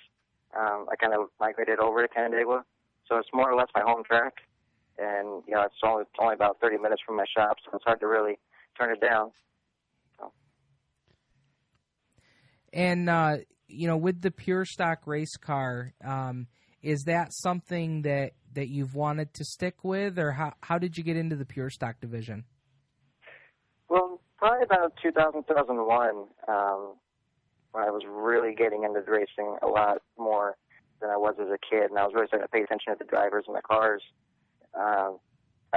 I kind of migrated over to Canandaigua. So it's more or less my home track, and you know it's only about 30 minutes from my shop, so it's hard to really turn it down. So. And you know, with the Pure Stock race car, is that something that you've wanted to stick with, or how did you get into the Pure Stock division? Well, probably about 2001, when I was really getting into racing a lot more than I was as a kid, and I was really starting to pay attention to the drivers and the cars. I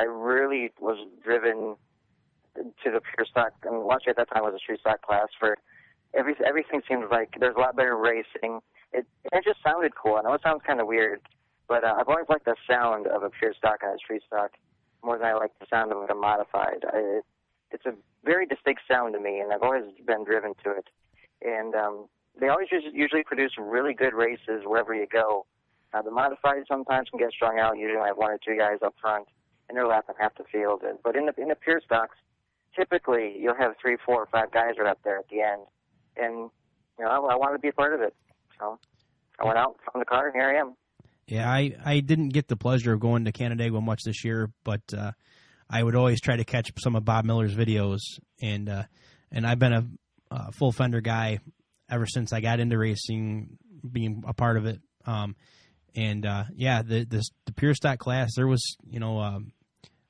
really was driven to the Pure Stock, and watching at that time was a street stock class. For everything seemed like there's a lot better racing. It just sounded cool. I know it sounds kind of weird, but I've always liked the sound of a Pure Stock and a street stock more than I like the sound of a modified. It's a very distinct sound to me, and I've always been driven to it. And they always usually produce really good races wherever you go. The modified sometimes can get strung out. Usually I have one or two guys up front, and they're lapping half the field. But in the Pure Stocks, typically you'll have 3, 4, or 5 guys right up there at the end. And you know, I wanted to be a part of it. So I went out, found the car, and here I am. Yeah, I didn't get the pleasure of going to Canandaigua much this year, but I would always try to catch some of Bob Miller's videos, and I've been a full Fender guy ever since I got into racing, being a part of it. The Pure Stock class, there was, you know,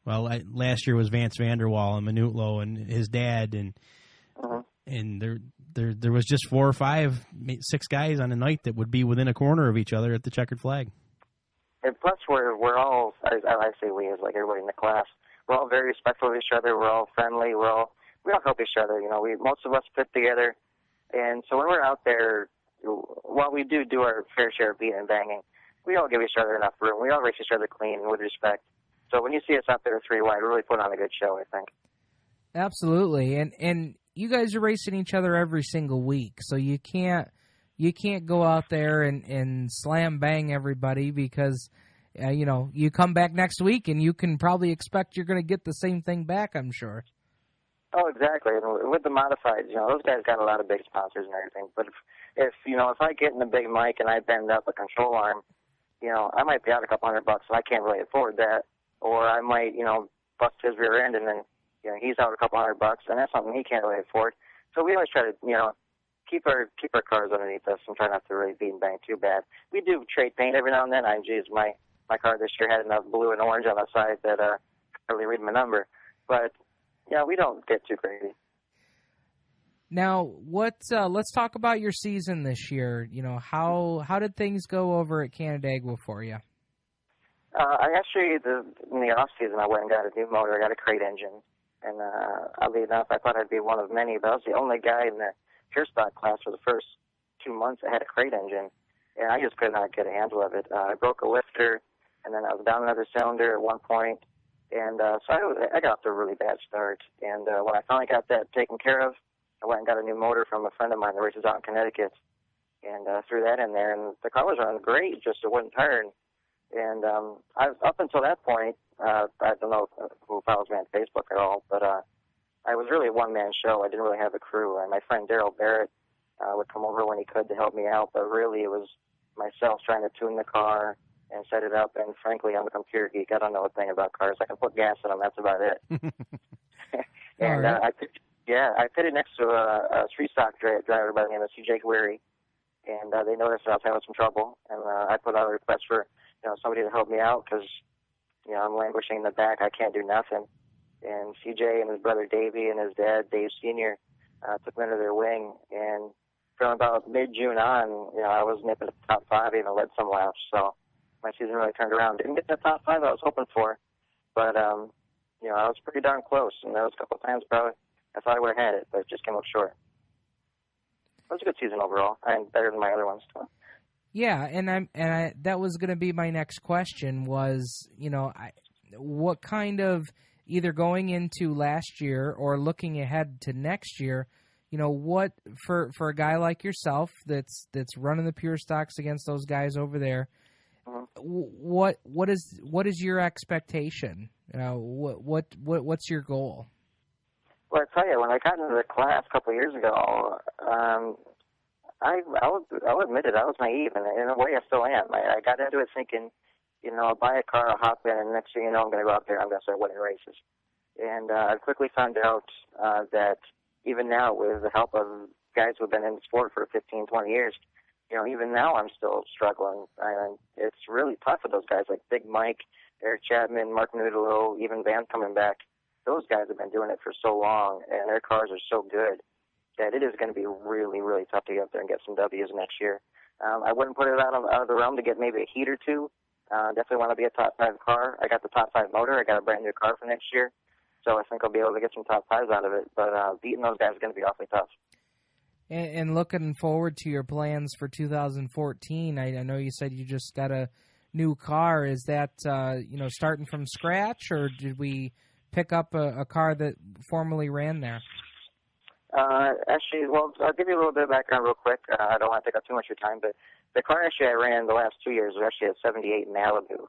last year was Vance Vanderwall and Minutolo and his dad, and there was just 4 or 5, 6 guys on a night that would be within a corner of each other at the checkered flag. And plus, we're all, I say we as like everybody in the class, we're all very respectful of each other. We're all friendly. We all help each other. You know, most of us fit together. And so when we're out there, while we do our fair share of beating and banging, we all give each other enough room. We all race each other clean and with respect. So when you see us out there 3 wide, we really put on a good show, I think. Absolutely. And you guys are racing each other every single week, so you can't go out there and slam bang everybody, because you know, you come back next week and you can probably expect you're going to get the same thing back, I'm sure. Oh, exactly. And with the modifieds, you know, those guys got a lot of big sponsors and everything. But if I get in the big mic and I bend up a control arm, I might be out a couple $100 and I can't really afford that, or I might, bust his rear end and then, he's out a couple $100 and that's something he can't really afford. So we always try to, keep our cars underneath us and try not to really beat and bang too bad. We do trade paint every now and then. My car this year had enough blue and orange on the side that I couldn't really read my number. But we don't get too crazy. Now, let's talk about your season this year. How did things go over at Canandaigua for you? I actually, in the off season, I went and got a new motor. I got a crate engine, and oddly enough, I thought I'd be one of many, but I was the only guy in the pure stock class for the first 2 months that had a crate engine, and I just could not get a handle of it. I broke a lifter, and then I was down another cylinder at one point, and so I got off to a really bad start. And when I finally got that taken care of, I went and got a new motor from a friend of mine that races out in Connecticut, and threw that in there, and the car was running great, just it wouldn't turn. And up until that point, I don't know who follows me on Facebook at all, but I was really a one-man show. I didn't really have a crew, and my friend Daryl Barrett would come over when he could to help me out, but really it was myself trying to tune the car and set it up, and frankly, I'm a computer geek. I don't know a thing about cars. I can put gas in them. That's about it. And right. I pitted next to a three-stock driver by the name of C.J. Weary, and they noticed that I was having some trouble, and I put out a request for somebody to help me out because I'm languishing in the back. I can't do nothing. And CJ and his brother Davey and his dad, Dave Sr., took me under their wing. And from about mid-June on, I was nipping the top 5, even led some laps. So my season really turned around. Didn't get the top 5 I was hoping for, but, I was pretty darn close. And there was a couple of times probably I thought I would have had it, but it just came up short. It was a good season overall, and better than my other ones, too. Yeah, and that was going to be my next question was, what kind of, either going into last year or looking ahead to next year, what for a guy like yourself that's running the pure stocks against those guys over there, what is your expectation? What's your goal? Well, I tell you, when I got into the class a couple of years ago, I'll admit it, I was naive, and in a way I still am. I got into it thinking, I'll buy a car, I'll hop in, and next thing you know, I'm going to go out there and I'm going to start winning races. And I quickly found out that even now, with the help of guys who have been in the sport for 15, 20 years, even now I'm still struggling. And it's really tough for those guys like Big Mike, Eric Chapman, Marc Minutolo, even Van coming back. Those guys have been doing it for so long, and their cars are so good that it is going to be really, really tough to get up there and get some W's next year. I wouldn't put it out of the realm to get maybe a heat or two. Definitely want to be a top 5 car. I got the top 5 motor. I got a brand new car for next year. So I think I'll be able to get some top 5s out of it. But beating those guys is going to be awfully tough. And looking forward to your plans for 2014, I know you said you just got a new car. Is that, starting from scratch, or did we pick up a car that formerly ran there? Actually, well, I'll give you a little bit of background real quick. I don't want to take up too much of your time, but the car actually I ran the last 2 years was actually a 78 Malibu,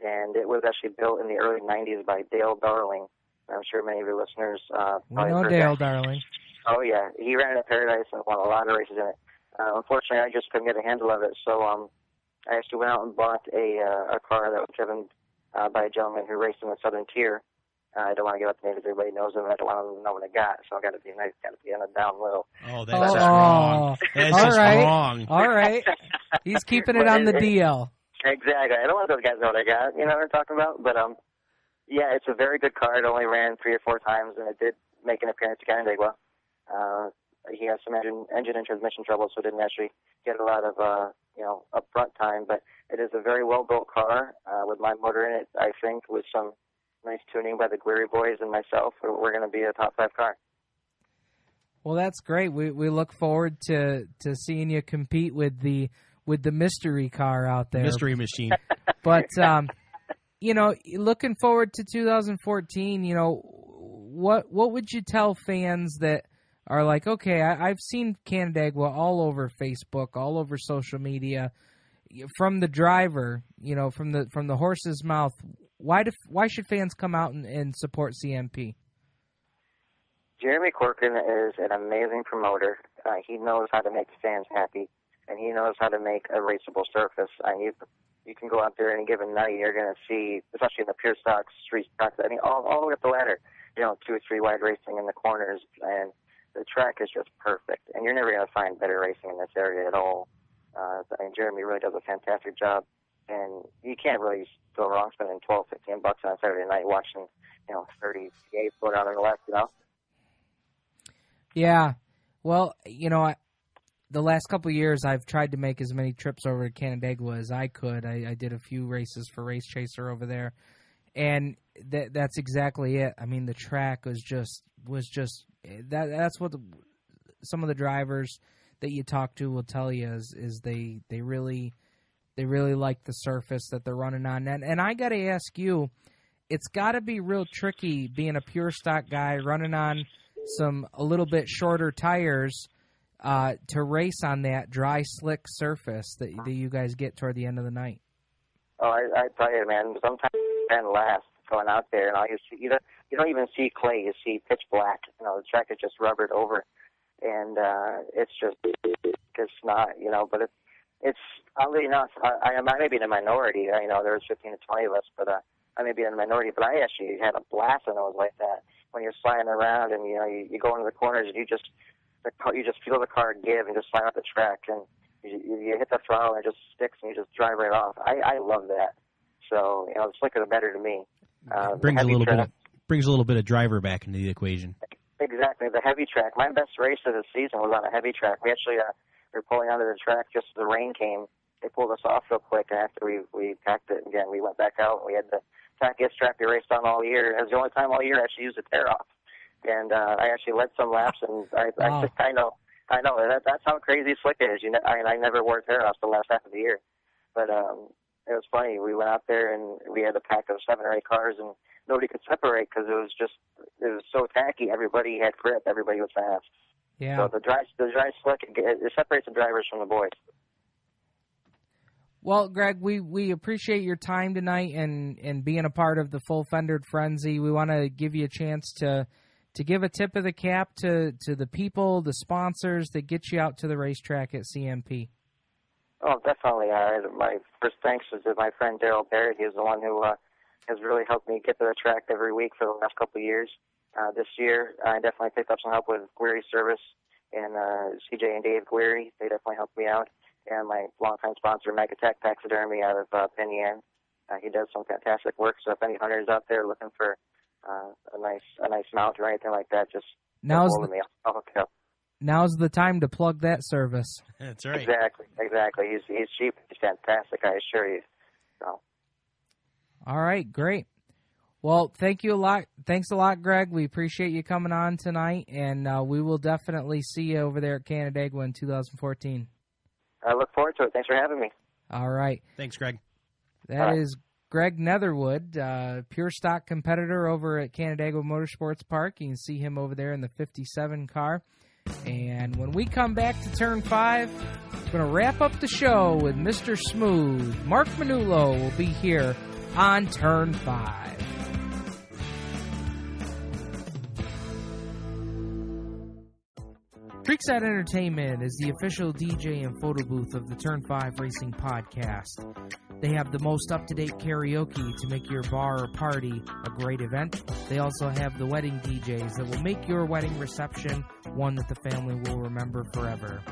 and it was actually built in the early 90s by Dale Darling. I'm sure many of your listeners we know Dale Darling. Oh, yeah. He ran it at Paradise and won a lot of races in it. Unfortunately, I just couldn't get a handle of it, so I actually went out and bought a car that was driven by a gentleman who raced in the Southern Tier. I don't want to give up the name because everybody knows him. I don't want to know what I got, so I got to be nice, got to be in a down low. Oh, that's just wrong. That's all just right. wrong. All right. He's keeping it on the DL. Exactly. I don't want those guys to know what I got. You know what I'm talking about? But, yeah, it's a very good car. It only ran 3 or 4 times, and it did make an appearance at Canandaigua. He has some engine and transmission trouble, so didn't actually get a lot of, upfront time. But it is a very well-built car with my motor in it, I think, with some nice tuning by the Guerri boys and myself. We're going to be a top 5 car. Well, that's great. We look forward to seeing you compete with the mystery car out there. Mystery machine. But, looking forward to 2014, what would you tell fans that are like, okay, I've seen Canandaigua all over Facebook, all over social media, from the driver, from the horse's mouth. Why should fans come out and support CMP? Jeremy Corcoran is an amazing promoter. He knows how to make fans happy, and he knows how to make a raceable surface. you can go out there any given night, you're going to see, especially in the pure stock, street stocks, I mean, all the way up the ladder, 2 or 3 wide racing in the corners, and the track is just perfect. And you're never going to find better racing in this area at all. I mean, Jeremy really does a fantastic job, and you can't really go wrong spending $12, $15 on a Saturday night watching, 38 go down on the left, Yeah. Well, the last couple of years, I've tried to make as many trips over to Canandaigua as I could. I did a few races for Race Chaser over there, and that's exactly it. I mean, the track was just that's what some of the drivers that you talk to will tell you is they really like the surface that they're running on. And I got to ask you, it's got to be real tricky being a pure stock guy running on a little bit shorter tires to race on that dry, slick surface that you guys get toward the end of the night. Oh, I tell you, man, sometimes and last going out there, and all you don't even see clay, you see pitch black. The track is just rubbered over, and it's not, but it's oddly enough, I may be in a minority. There's 15 to 20 of us, but I may be in a minority, but I actually had a blast when it was like that. When you're sliding around and you go into the corners and you just feel the car give and just slide off the track, and you hit the throttle and it just sticks and you just drive right off. I love that. So the slicker the better to me. Brings a little bit of driver back into the equation. Exactly, the heavy track. My best race of the season was on a heavy track. We actually were pulling onto the track just as the rain came. They pulled us off real quick, and after we packed it again, we went back out and we had the tackiest track we raced on all year. It was the only time all year I actually used a tear off. And I actually led some laps, and I know that's how crazy slick it is. I never wore tear offs the last half of the year, but it was funny. We went out there and we had a pack of 7 or 8 cars, and nobody could separate because it was so tacky. Everybody had grip. Everybody was fast. Yeah. So the dry slick, it separates the drivers from the boys. Well, Greg, we appreciate your time tonight and being a part of the full Fender Frenzy. We want to give you a chance to give a tip of the cap to the people, the sponsors that get you out to the racetrack at CMP. Oh, definitely. My first thanks is to my friend Daryl Barrett. He's the one who has really helped me get to the track every week for the last couple of years. This year, I definitely picked up some help with Guerry Service and CJ and Dave Guerry. They definitely helped me out. And my longtime sponsor, Mag Attack Taxidermy out of Penn Yan. He does some fantastic work. So if any hunters out there looking for a nice mount or anything like that, just now's hold me. I'll hook it up. Now's the time to plug that service. That's right. Exactly. He's cheap. He's fantastic. I assure you. So. All right, great. Well, thank you a lot. Thanks a lot, Greg. We appreciate you coming on tonight, and we will definitely see you over there at Canandaigua in 2014. I look forward to it. Thanks for having me. All right. Thanks, Greg. That is Greg Netherwood, pure stock competitor over at Canandaigua Motorsports Park. You can see him over there in the 57 car. And when we come back to Turn 5, we're going to wrap up the show with Mr. Smooth. Marc Minutolo will be here on Turn 5. Creekside Entertainment is the official DJ and photo booth of the Turn 5 Racing Podcast. They have the most up-to-date karaoke to make your bar or party a great event. They also have the wedding DJs that will make your wedding reception one that the family will remember forever.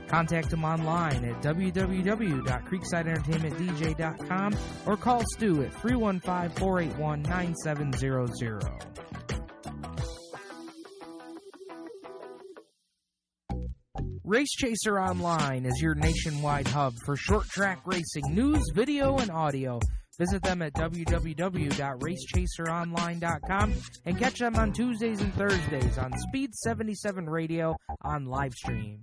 Contact them online at www.creeksideentertainmentdj.com or call Stu at 315-481-9700. Race Chaser Online is your nationwide hub for short track racing news, video, and audio. Visit them at www.racechaseronline.com and catch them on Tuesdays and Thursdays on Speed 77 Radio on livestream.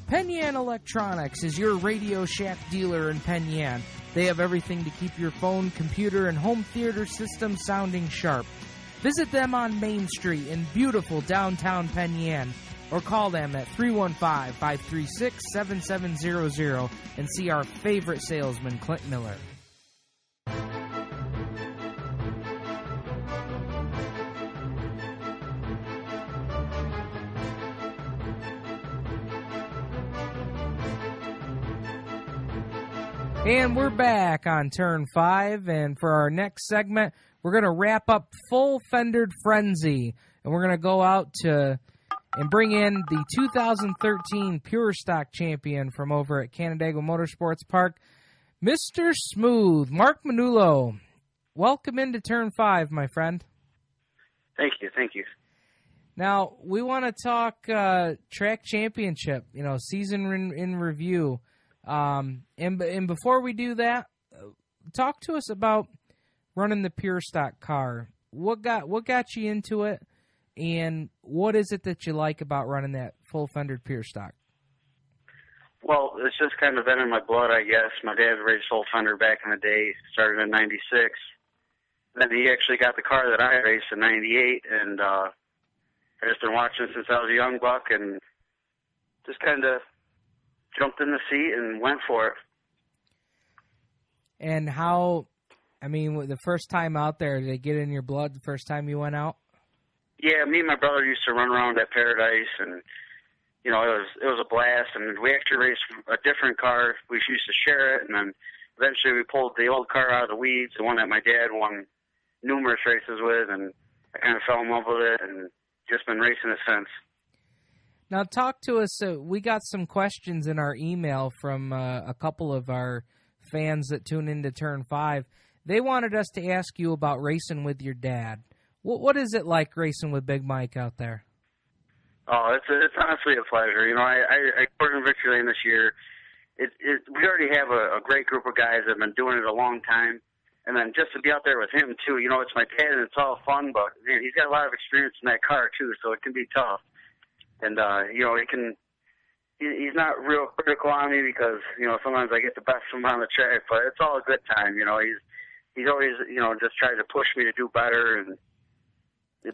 Penn Yan Electronics is your Radio Shack dealer in Penn Yan. They have everything to keep your phone, computer, and home theater system sounding sharp. Visit them on Main Street in beautiful downtown Penn Yan, or call them at 315-536-7700 and see our favorite salesman, Clint Miller. And we're back on Turn 5, and for our next segment, we're going to wrap up full Fender Frenzy, and we're going to go out to and bring in the 2013 Pure Stock champion from over at Canandaigua Motorsports Park, Mr. Smooth, Marc Minutolo. Welcome into Turn 5, my friend. Thank you. Now, we want to talk track championship, season in review. And before we do that, talk to us about running the Pure Stock car. What got you into it, and what is it that you like about running that full Fender Pure Stock? Well, it's just kind of been in my blood, I guess. My dad raced full Fender back in the day, started in '96. Then he actually got the car that I raced in '98, and I've just been watching it since I was a young buck, and just kind of jumped in the seat and went for it. And how, the first time out there, did it get in your blood the first time you went out? Yeah, me and my brother used to run around at Paradise, and it was a blast. And we actually raced a different car. We used to share it, and then eventually we pulled the old car out of the weeds, the one that my dad won numerous races with, and I kind of fell in love with it, and just been racing it since. Now, talk to us. We got some questions in our email from a couple of our fans that tune into Turn 5. They wanted us to ask you about racing with your dad. What is it like racing with Big Mike out there? Oh, it's honestly a pleasure. I worked in Victory Lane this year. We already have a great group of guys that have been doing it a long time. And then just to be out there with him, too, it's my dad and it's all fun, but man, he's got a lot of experience in that car, too, so it can be tough. And, he's not real critical on me because, sometimes I get the best from him on the track, but it's all a good time. He's always, just trying to push me to do better,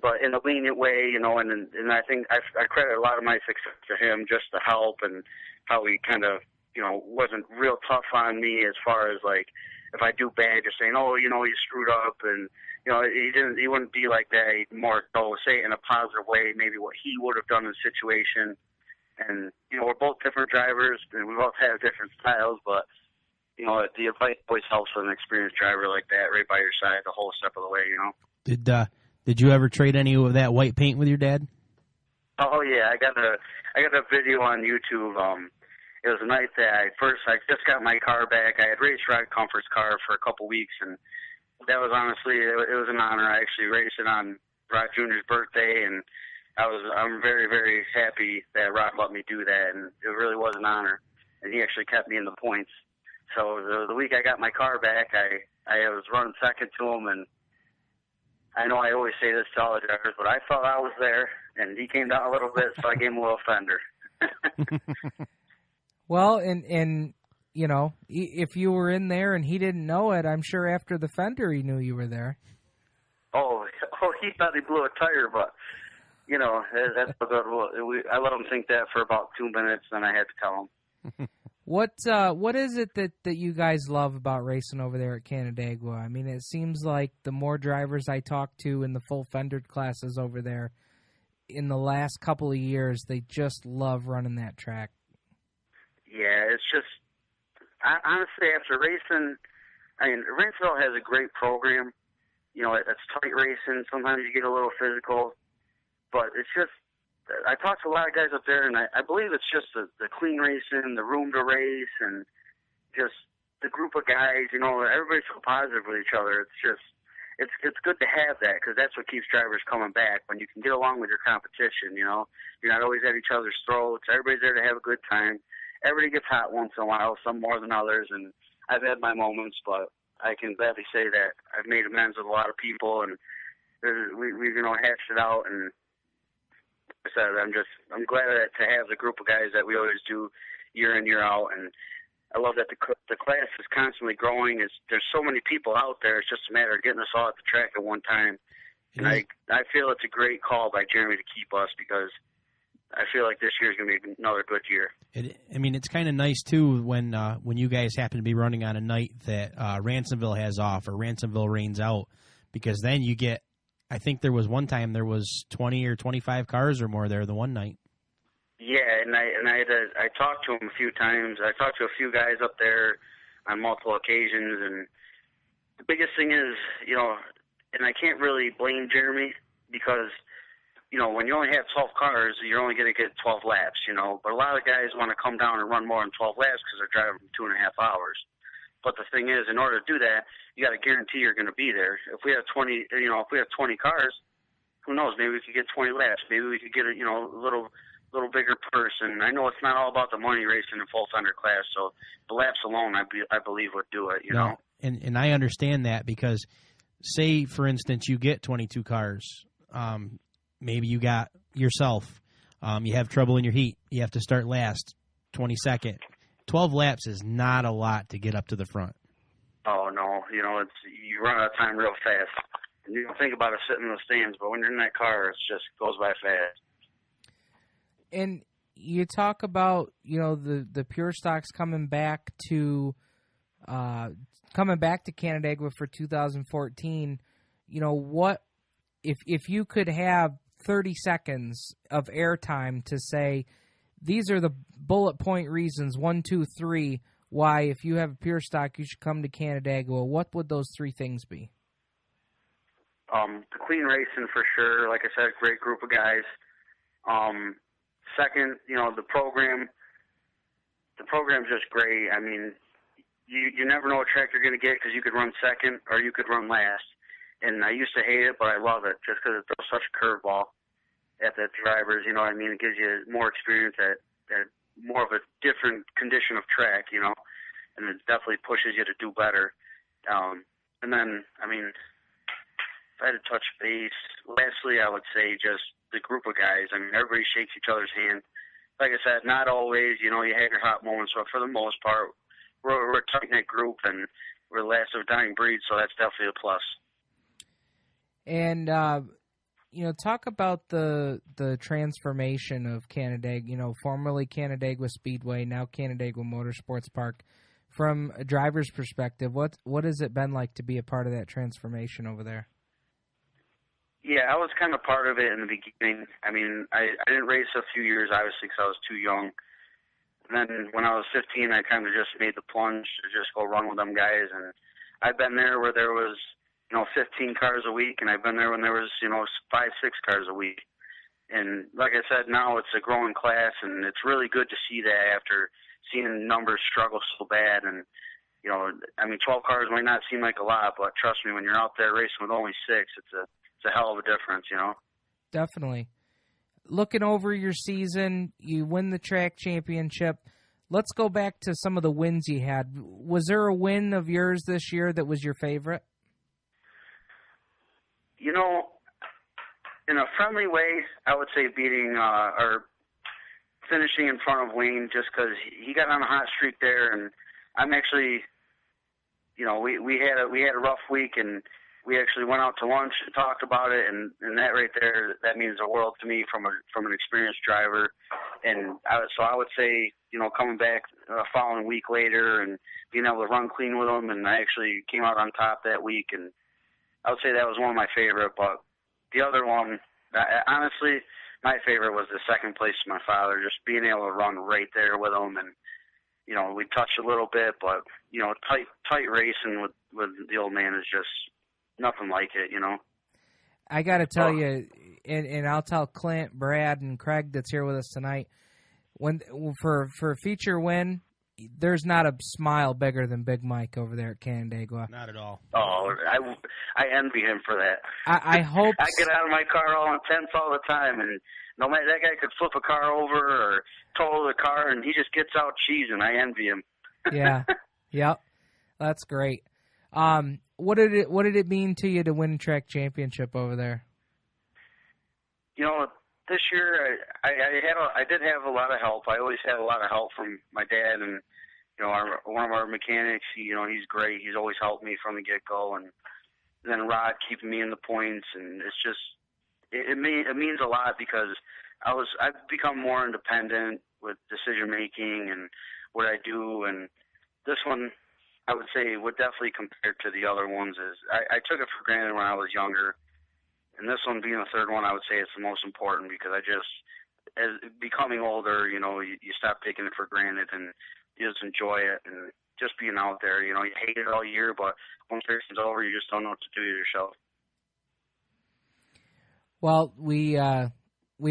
but in a lenient way, and I think I credit a lot of my success to him, just the help and how he kind of, wasn't real tough on me as far as, like, if I do bad, just saying, oh, you screwed up, and, he wouldn't be like that. He'd more say it in a positive way, maybe what he would have done in the situation. And, we're both different drivers, and we both have different styles, but, the advice always helps with an experienced driver like that right by your side the whole step of the way, Did you ever trade any of that white paint with your dad? Oh, yeah, I got a video on YouTube. It was a night that I just got my car back. I had raced Rod Comfort's car for a couple weeks, and that was honestly, it was an honor. I actually raced it on Rod Jr.'s birthday, and I'm very, very happy that Rod let me do that, and it really was an honor. And he actually kept me in the points. So the week I got my car back, I was running second to him, and I know I always say this to all the drivers, but I thought I was there, and he came down a little bit, so I gave him a little fender. Well, and if you were in there and he didn't know it, I'm sure after the fender he knew you were there. Oh, he thought he blew a tire, but, that's a good. I let him think that for about 2 minutes, then I had to tell him. What is it that you guys love about racing over there at Canandaigua? It seems like the more drivers I talk to in the full fendered classes over there, in the last couple of years, they just love running that track. Yeah, it's just, honestly, after racing, Ranceville has a great program. It's tight racing. Sometimes you get a little physical, but it's just, I talked to a lot of guys up there, and I believe it's just the clean racing, the room to race, and just the group of guys, everybody's so positive with each other. It's just, it's good to have that, because that's what keeps drivers coming back, when you can get along with your competition, You're not always at each other's throats. Everybody's there to have a good time. Everybody gets hot once in a while, some more than others, and I've had my moments, but I can gladly say that I've made amends with a lot of people, and we've hashed it out, and like I said, I'm glad to have the group of guys that we always do year in, year out, and I love that the class is constantly growing. There's so many people out there. It's just a matter of getting us all at the track at one time. And I feel it's a great call by Jeremy to keep us, because I feel like this year is going to be another good year. It's kind of nice, too, when you guys happen to be running on a night that Ransomville has off or Ransomville rains out, because then you get, I think there was one time there was 20 or 25 cars or more there the one night. Yeah, and I talked to him a few times. I talked to a few guys up there on multiple occasions. And the biggest thing is, and I can't really blame Jeremy because, when you only have 12 cars, you're only going to get 12 laps, But a lot of guys want to come down and run more than 12 laps because they're driving for 2.5 hours. But the thing is, in order to do that, you got to guarantee you're going to be there. If we have 20, if we have 20 cars, who knows? Maybe we could get 20 laps. Maybe we could get a little bigger person. I know it's not all about the money racing in full Fender class, so the laps alone, I believe, would do it. You know. And I understand that because, say for instance, you get 22 cars. Maybe you got yourself. You have trouble in your heat. You have to start last, 22nd. 12 laps is not a lot to get up to the front. Oh, no. You run out of time real fast. And you don't think about it sitting in the stands, but when you're in that car, it just goes by fast. And you talk about, the pure stocks coming back to Canandaigua for 2014. What if you could have 30 seconds of airtime to say, these are the bullet point reasons, 1, 2, 3, why if you have a pure stock, you should come to Canandaigua. What would those 3 things be? The clean racing for sure. Like I said, great group of guys. Second, the program. The program's just great. I mean, you never know what track you're going to get because you could run second or you could run last. And I used to hate it, but I love it just because it throws such a curveball at the drivers. You know what I mean? It gives you more experience at more of a different condition of track, and it definitely pushes you to do better. And then, I mean, if I had to touch base, lastly, I would say just the group of guys. I mean, everybody shakes each other's hand. Like I said, not always, you have your hot moments, but for the most part, we're a tight-knit group, and we're the last of a dying breed, so that's definitely a plus. And, talk about the transformation of Canandaigua, formerly Canandaigua Speedway, now Canandaigua Motorsports Park. From a driver's perspective, what has it been like to be a part of that transformation over there? Yeah, I was kind of part of it in the beginning. I mean, I didn't race a few years, obviously, because I was too young. And then when I was 15, I kind of just made the plunge to just go run with them guys. And I've been there where there was, 15 cars a week, and I've been there when there was, 5, 6 cars a week. And like I said, now it's a growing class, and it's really good to see that after seeing numbers struggle so bad. And, 12 cars might not seem like a lot, but trust me, when you're out there racing with only 6, it's a hell of a difference, Definitely. Looking over your season, you win the track championship. Let's go back to some of the wins you had. Was there a win of yours this year that was your favorite? In a friendly way, I would say beating or finishing in front of Wayne just because he got on a hot streak there, and I'm actually, we had a rough week, and we actually went out to lunch and talked about it, and that right there, that means the world to me from an experienced driver. And so I would say, coming back a following week later and being able to run clean with him, and I actually came out on top that week, and I would say that was one of my favorite. But the other one, honestly, my favorite was the second place to my father, just being able to run right there with him. And, we touched a little bit, but, tight racing with the old man is just nothing like it, I got to tell you, and I'll tell Clint, Brad, and Craig that's here with us tonight, for a feature win, there's not a smile bigger than Big Mike over there at Canandaigua. Not at all. Oh, I envy him for that. I hope I get out of my car all intense all the time, and no matter, that guy could flip a car over or total the car, and he just gets out cheesing. I envy him. Yeah, yep, that's great. What did it mean to you to win track championship over there? This year I did have a lot of help. I always had a lot of help from my dad and one of our mechanics. He's great. He's always helped me from the get go, and then Rod keeping me in the points, and it's just it means a lot because I've become more independent with decision making and what I do, and this one I would say would definitely compared to the other ones is I took it for granted when I was younger. And this one being the third one, I would say it's the most important because as becoming older, you stop taking it for granted and you just enjoy it. And just being out there. You hate it all year, but once racing's over, you just don't know what to do with yourself. Well, we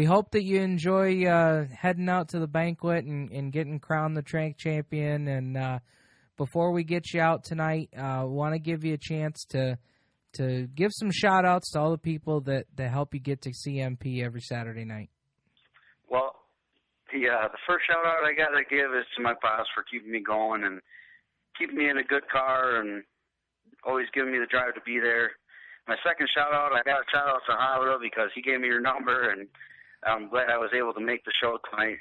hope that you enjoy heading out to the banquet and getting crowned the track champion. And before we get you out tonight, I want to give you a chance to give some shout-outs to all the people that help you get to CMP every Saturday night. Well, the first shout-out I got to give is to my boss for keeping me going and keeping me in a good car and always giving me the drive to be there. My second shout-out, I got a shout-out to Havila because he gave me your number, and I'm glad I was able to make the show tonight.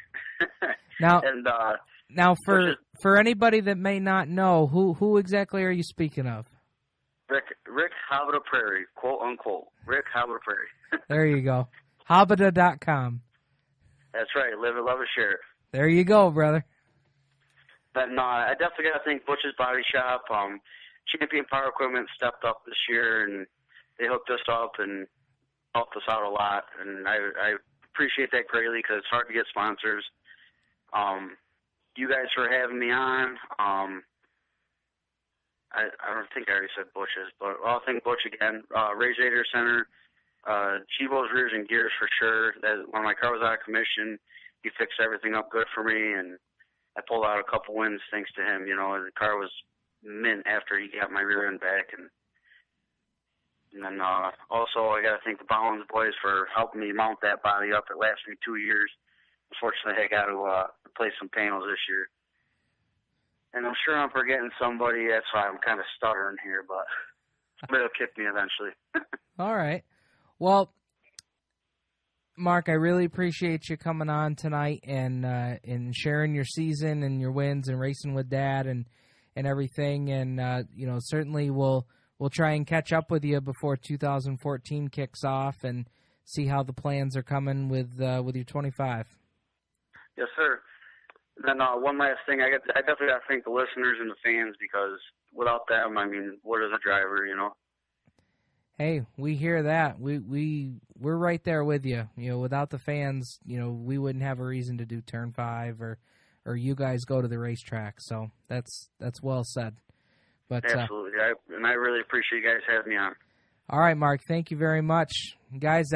Now, for anybody that may not know, who exactly are you speaking of? Rick Havila Prairie, quote unquote. Rick Havila Prairie. There you go. Havila.com. That's right. Live it, love it, share it. There you go, brother. But no, I definitely got to thank Butch's Body Shop. Champion Power Equipment stepped up this year, and they hooked us up and helped us out a lot. And I appreciate that greatly because it's hard to get sponsors. You guys for having me on. I don't think I already said Butch's, but I'll thank Butch again. Radiator Center, Chivo's Rears and Gears for sure. When my car was out of commission, he fixed everything up good for me, and I pulled out a couple wins thanks to him. The car was mint after he got my rear end back. And then also I got to thank the Bowens boys for helping me mount that body up. It lasted me 2 years. Unfortunately, I got to replace some panels this year. And I'm sure I'm forgetting somebody. That's why I'm kind of stuttering here, but somebody will kick me eventually. All right. Well, Marc, I really appreciate you coming on tonight and sharing your season and your wins and racing with Dad and everything. And certainly we'll try and catch up with you before 2014 kicks off and see how the plans are coming with your 25. Yes, sir. Then one last thing, I definitely got to thank the listeners and the fans because without them, what is a driver, Hey, we hear that. We're right there with you. Without the fans, we wouldn't have a reason to do Turn 5 or you guys go to the racetrack. So that's well said. But absolutely, I really appreciate you guys having me on. All right, Marc, thank you very much, guys.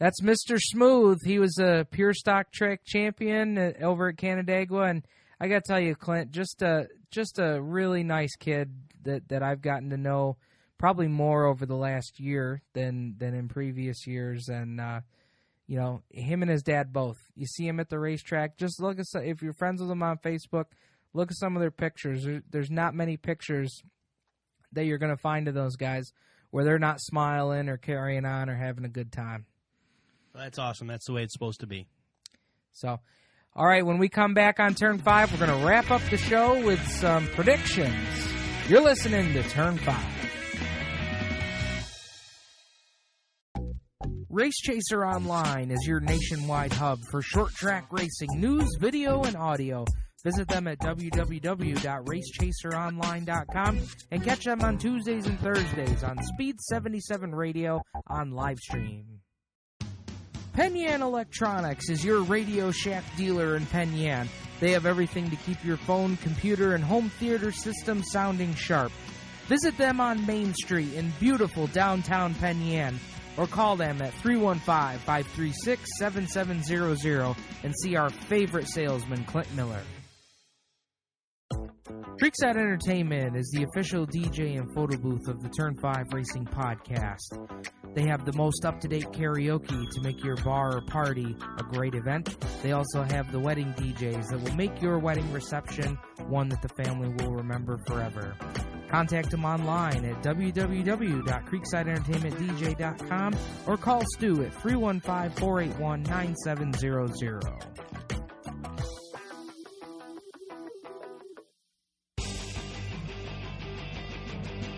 That's Mr. Smooth. He was a pure stock track champion over at Canandaigua, and I got to tell you, Clint, just a really nice kid that I've gotten to know probably more over the last year than in previous years. And him and his dad both. You see him at the racetrack. Just look at if you're friends with them on Facebook. Look at some of their pictures. There's not many pictures that you're going to find of those guys where they're not smiling or carrying on or having a good time. Well, that's awesome. That's the way it's supposed to be. So, all right, when we come back on Turn 5, we're going to wrap up the show with some predictions. You're listening to Turn 5. Race Chaser Online is your nationwide hub for short track racing news, video, and audio. Visit them at www.racechaseronline.com and catch them on Tuesdays and Thursdays on Speed 77 Radio on Livestream. Penn Yan Electronics is your Radio Shack dealer in Penn Yan. They have everything to keep your phone, computer, and home theater system sounding sharp. Visit them on Main Street in beautiful downtown Penn Yan, or call them at 315-536-7700 and see our favorite salesman, Clint Miller. Creekside Entertainment is the official DJ and photo booth of the Turn 5 Racing Podcast. They have the most up-to-date karaoke to make your bar or party a great event. They also have the wedding DJs that will make your wedding reception one that the family will remember forever. Contact them online at www.creeksideentertainmentdj.com or call Stu at 315-481-9700.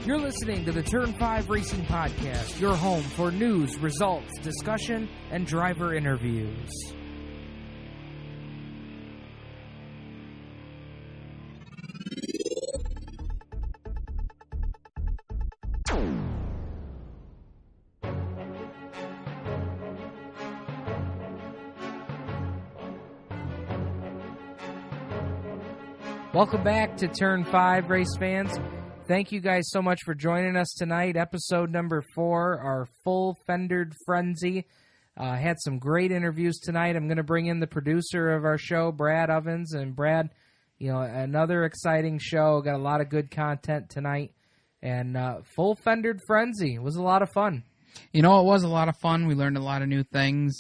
You're listening to the Turn 5 Racing Podcast, your home for news, results, discussion, and driver interviews. Welcome back to Turn 5, race fans. Thank you guys so much for joining us tonight. Episode number 4, our full Fender Frenzy. Had some great interviews tonight. I'm going to bring in the producer of our show, Brad Ovens. And Brad, another exciting show. Got a lot of good content tonight. And full Fender Frenzy. It was a lot of fun. It was a lot of fun. We learned a lot of new things.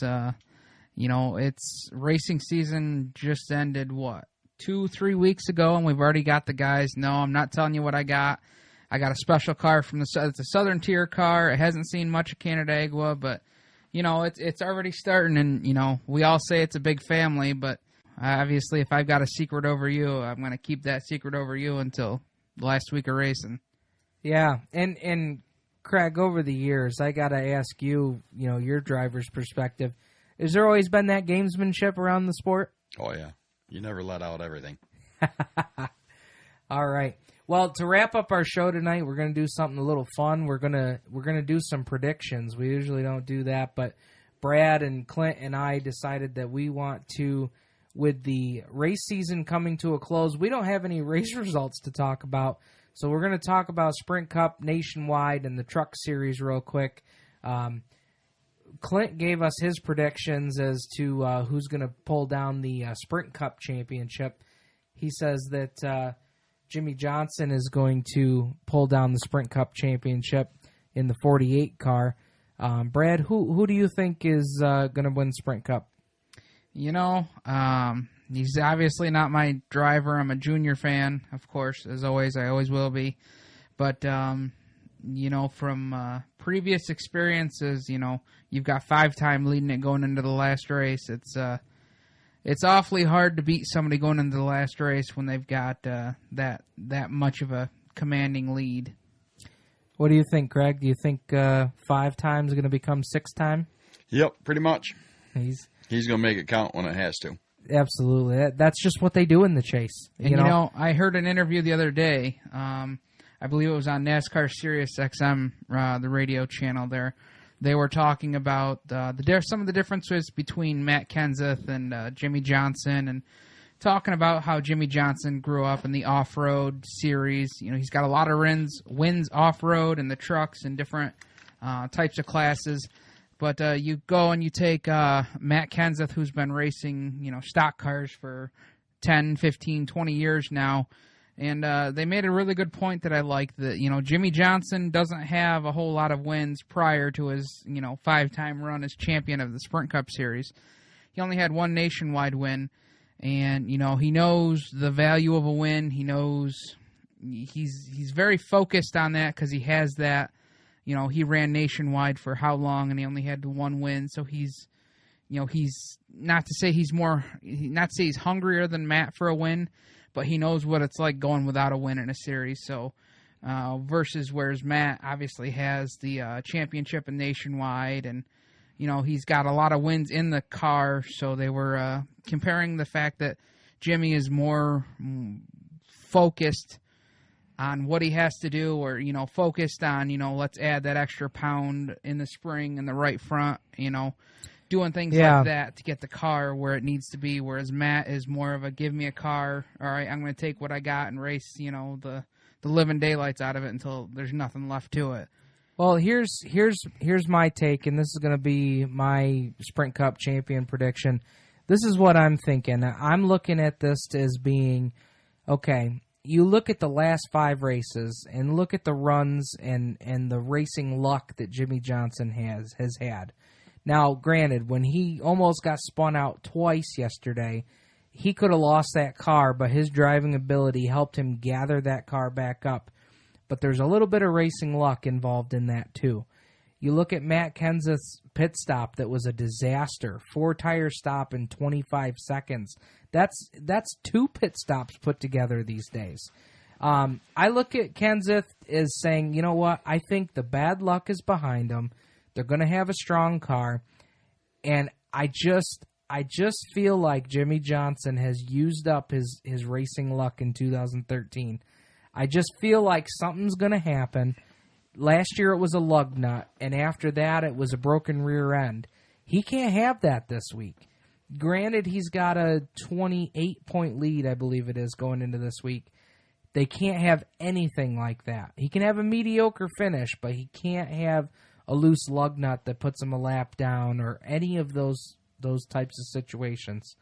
It's racing season just ended, 2-3 weeks ago, and we've already got the guys. No, I'm not telling you what I got. I got a special car from it's a Southern Tier car. It hasn't seen much of Canandaigua, but, it's already starting, and, we all say it's a big family, but obviously if I've got a secret over you, I'm going to keep that secret over you until the last week of racing. Yeah, and Craig, over the years, I got to ask you, your driver's perspective. Has there always been that gamesmanship around the sport? Oh, yeah. You never let out everything. All right. Well, to wrap up our show tonight, we're going to do something a little fun. We're gonna do some predictions. We usually don't do that, but Brad and Clint and I decided that we want to, with the race season coming to a close, we don't have any race results to talk about. So we're going to talk about Sprint Cup nationwide and the Truck Series real quick. Clint gave us his predictions as to who's going to pull down the Sprint Cup championship. He says that Jimmy Johnson is going to pull down the Sprint Cup championship in the 48 car. Brad, who do you think is going to win Sprint Cup? He's obviously not my driver. I'm a junior fan, of course, as always. I always will be. But, from previous experiences, you've got 5-time leading it going into the last race. It's awfully hard to beat somebody going into the last race when they've got that much of a commanding lead. What do you think, Craig? Do you think 5 times is going to become 6-time? Yep, pretty much. He's going to make it count when it has to. Absolutely. That's just what they do in the chase. And, I heard an interview the other day. I believe it was on NASCAR Sirius XM, the radio channel there. They were talking about some of the differences between Matt Kenseth and Jimmy Johnson, and talking about how Jimmy Johnson grew up in the off-road series. He's got a lot of wins off-road in the trucks and different types of classes. But you go and you take Matt Kenseth, who's been racing, stock cars for 10, 15, 20 years now. And they made a really good point that I like, that, Jimmy Johnson doesn't have a whole lot of wins prior to his, 5-time run as champion of the Sprint Cup Series. He only had one nationwide win. And, he knows the value of a win. He knows he's very focused on that because he has that. He ran nationwide for how long, and he only had one win. So he's not to say he's hungrier than Matt for a win, but he knows what it's like going without a win in a series. So whereas Matt obviously has the championship and nationwide, and he's got a lot of wins in the car. So they were comparing the fact that Jimmy is more focused on what he has to do, or, focused on, let's add that extra pound in the spring and the right front, doing things like that to get the car where it needs to be. Whereas Matt is more of a give me a car. All right, I'm going to take what I got and race, the living daylights out of it until there's nothing left to it. Well, here's my take, and this is going to be my Sprint Cup champion prediction. This is what I'm thinking. I'm looking at this as being, okay, you look at the last 5 races and look at the runs and the racing luck that Jimmy Johnson has had. Now, granted, when he almost got spun out twice yesterday, he could have lost that car, but his driving ability helped him gather that car back up. But there's a little bit of racing luck involved in that, too. You look at Matt Kenseth's pit stop that was a disaster. 4-tire stop in 25 seconds. That's 2 pit stops put together these days. I look at Kenseth as saying, you know what? I think the bad luck is behind them. They're going to have a strong car. And I just feel like Jimmy Johnson has used up his racing luck in 2013. I just feel like something's going to happen. Last year it was a lug nut, and after that it was a broken rear end. He can't have that this week. granted, he's got a 28-point lead, I believe it is, going into this week. They can't have anything like that. He can have a mediocre finish, but he can't have a loose lug nut that puts him a lap down or any of those types of situations.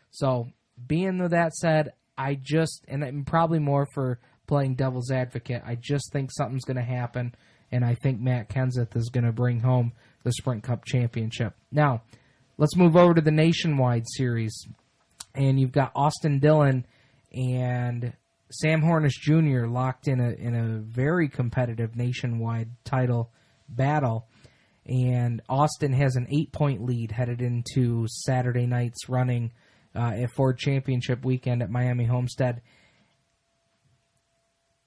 So, being with that said, and I'm probably more for playing devil's advocate, I just think something's going to happen, and I think Matt Kenseth is going to bring home the Sprint Cup championship. Now, let's move over to the Nationwide Series, and you've got Austin Dillon and Sam Hornish Jr. locked in a very competitive nationwide title battle, and Austin has an 8-point lead headed into Saturday night's running at Ford Championship weekend at Miami Homestead.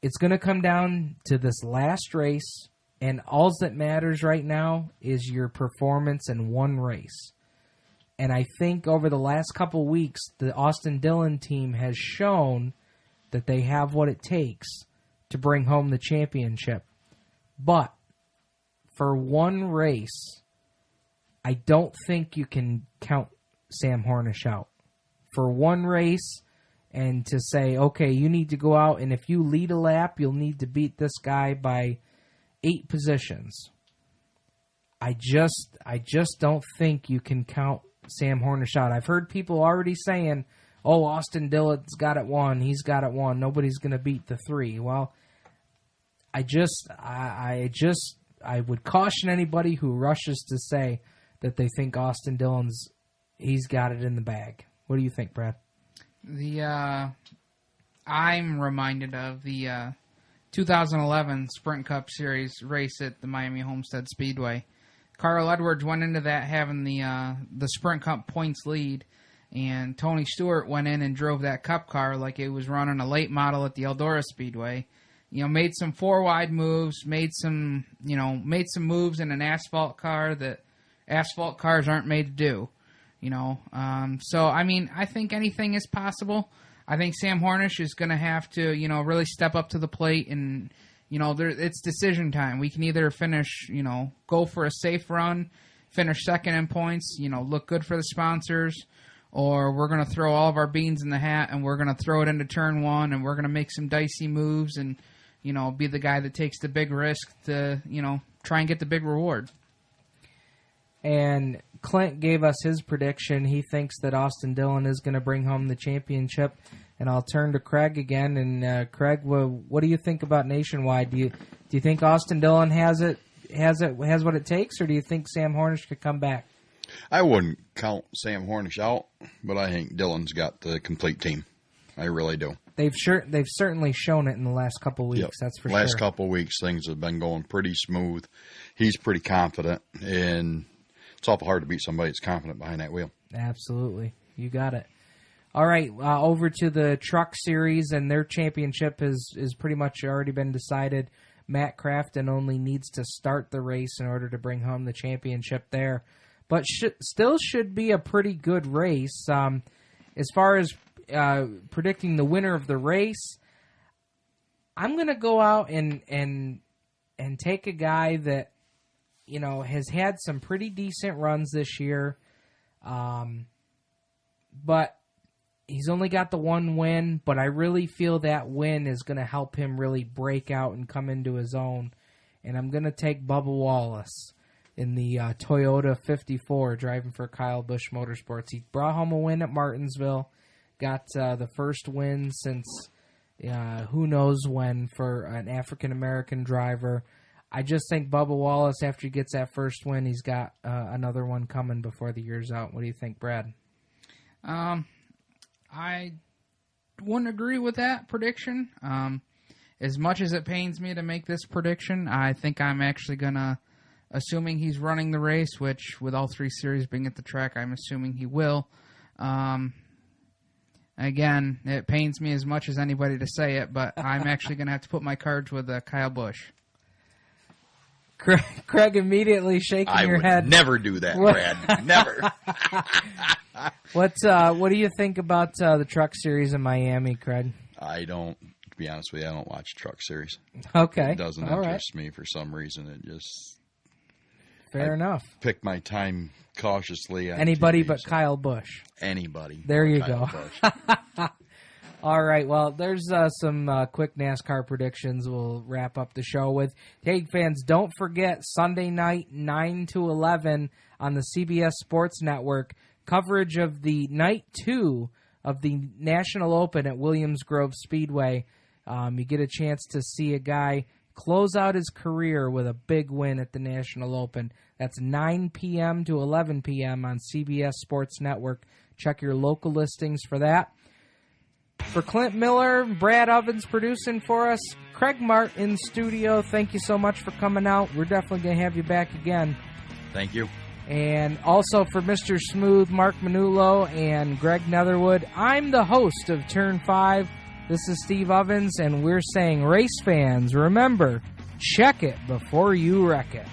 It's going to come down to this last race, and all that matters right now is your performance in one race. And I think over the last couple weeks, the Austin Dillon team has shown that they have what it takes to bring home the championship. But for one race, I don't think you can count Sam Hornish out. For one race, and to say, okay, you need to go out, and if you lead a lap, you'll need to beat this guy by 8 positions. I just don't think you can count Sam Hornish out. I've heard people already saying, oh, Austin Dillon's got it won. He's got it won. Nobody's going to beat the 3. Well, I would caution anybody who rushes to say that they think Austin Dillon's, he's got it in the bag. What do you think, Brad? I'm reminded of the 2011 Sprint Cup Series race at the Miami Homestead Speedway. Carl Edwards went into that having the Sprint Cup points lead, and Tony Stewart went in and drove that Cup car like it was running a late model at the Eldora Speedway. Made some 4-wide moves, made some moves in an asphalt car that asphalt cars aren't made to do. So I think anything is possible. I think Sam Hornish is going to have to, really step up to the plate, and it's decision time. We can either finish, go for a safe run, finish second in points, look good for the sponsors, or we're going to throw all of our beans in the hat and we're going to throw it into turn 1 and we're going to make some dicey moves and, be the guy that takes the big risk to, try and get the big reward. And Clint gave us his prediction. He thinks that Austin Dillon is going to bring home the championship. And I'll turn to Craig again. And Craig, what do you think about Nationwide? Do you think Austin Dillon has what it takes, or do you think Sam Hornish could come back? I wouldn't count Sam Hornish out, but I think Dillon's got the complete team. I really do. They've certainly shown it in the last couple weeks. Yep. That's for sure. Last couple weeks, things have been going pretty smooth. He's pretty confident, and it's awful hard to beat somebody that's confident behind that wheel. Absolutely. You got it. All right, over to the Truck Series, and their championship is pretty much already been decided. Matt Crafton only needs to start the race in order to bring home the championship there. But still should be a pretty good race. As far as predicting the winner of the race, I'm going to go out and take a guy that has had some pretty decent runs this year, but he's only got the one win, but I really feel that win is going to help him really break out and come into his own. And I'm going to take Bubba Wallace in the Toyota 54, driving for Kyle Busch Motorsports. He brought home a win at Martinsville, got the first win since who knows when for an African-American driver. I just think Bubba Wallace, after he gets that first win, he's got another one coming before the year's out. What do you think, Brad? I wouldn't agree with that prediction. As much as it pains me to make this prediction, I think I'm actually going to, assuming he's running the race, which with all 3 series being at the track, I'm assuming he will. Again, it pains me as much as anybody to say it, but I'm actually going to have to put my cards with Kyle Busch. Craig immediately shaking your head. I would never do that, Brad. Never. What do you think about the Truck Series in Miami, Craig? To be honest with you, I don't watch Truck Series. Okay. It doesn't interest me for some reason. It just... Fair enough. Pick my time cautiously. Anybody but Kyle Busch. Anybody. There you Kyle go. Busch. All right, well, there's some quick NASCAR predictions we'll wrap up the show with. Hey, fans, don't forget Sunday night, 9 to 11 on the CBS Sports Network, coverage of the Night 2 of the National Open at Williams Grove Speedway. You get a chance to see a guy close out his career with a big win at the National Open. That's 9 p.m. to 11 p.m. on CBS Sports Network. Check your local listings for that. For Clint Miller, Brad Ovens producing for us, Craig Mahrt in studio, thank you so much for coming out. We're definitely going to have you back again. Thank you. And also for Mr. Smooth, Marc Minutolo, and Greg Netherwood, I'm the host of Turn 5. This is Steve Ovens, and we're saying, race fans, remember, check it before you wreck it.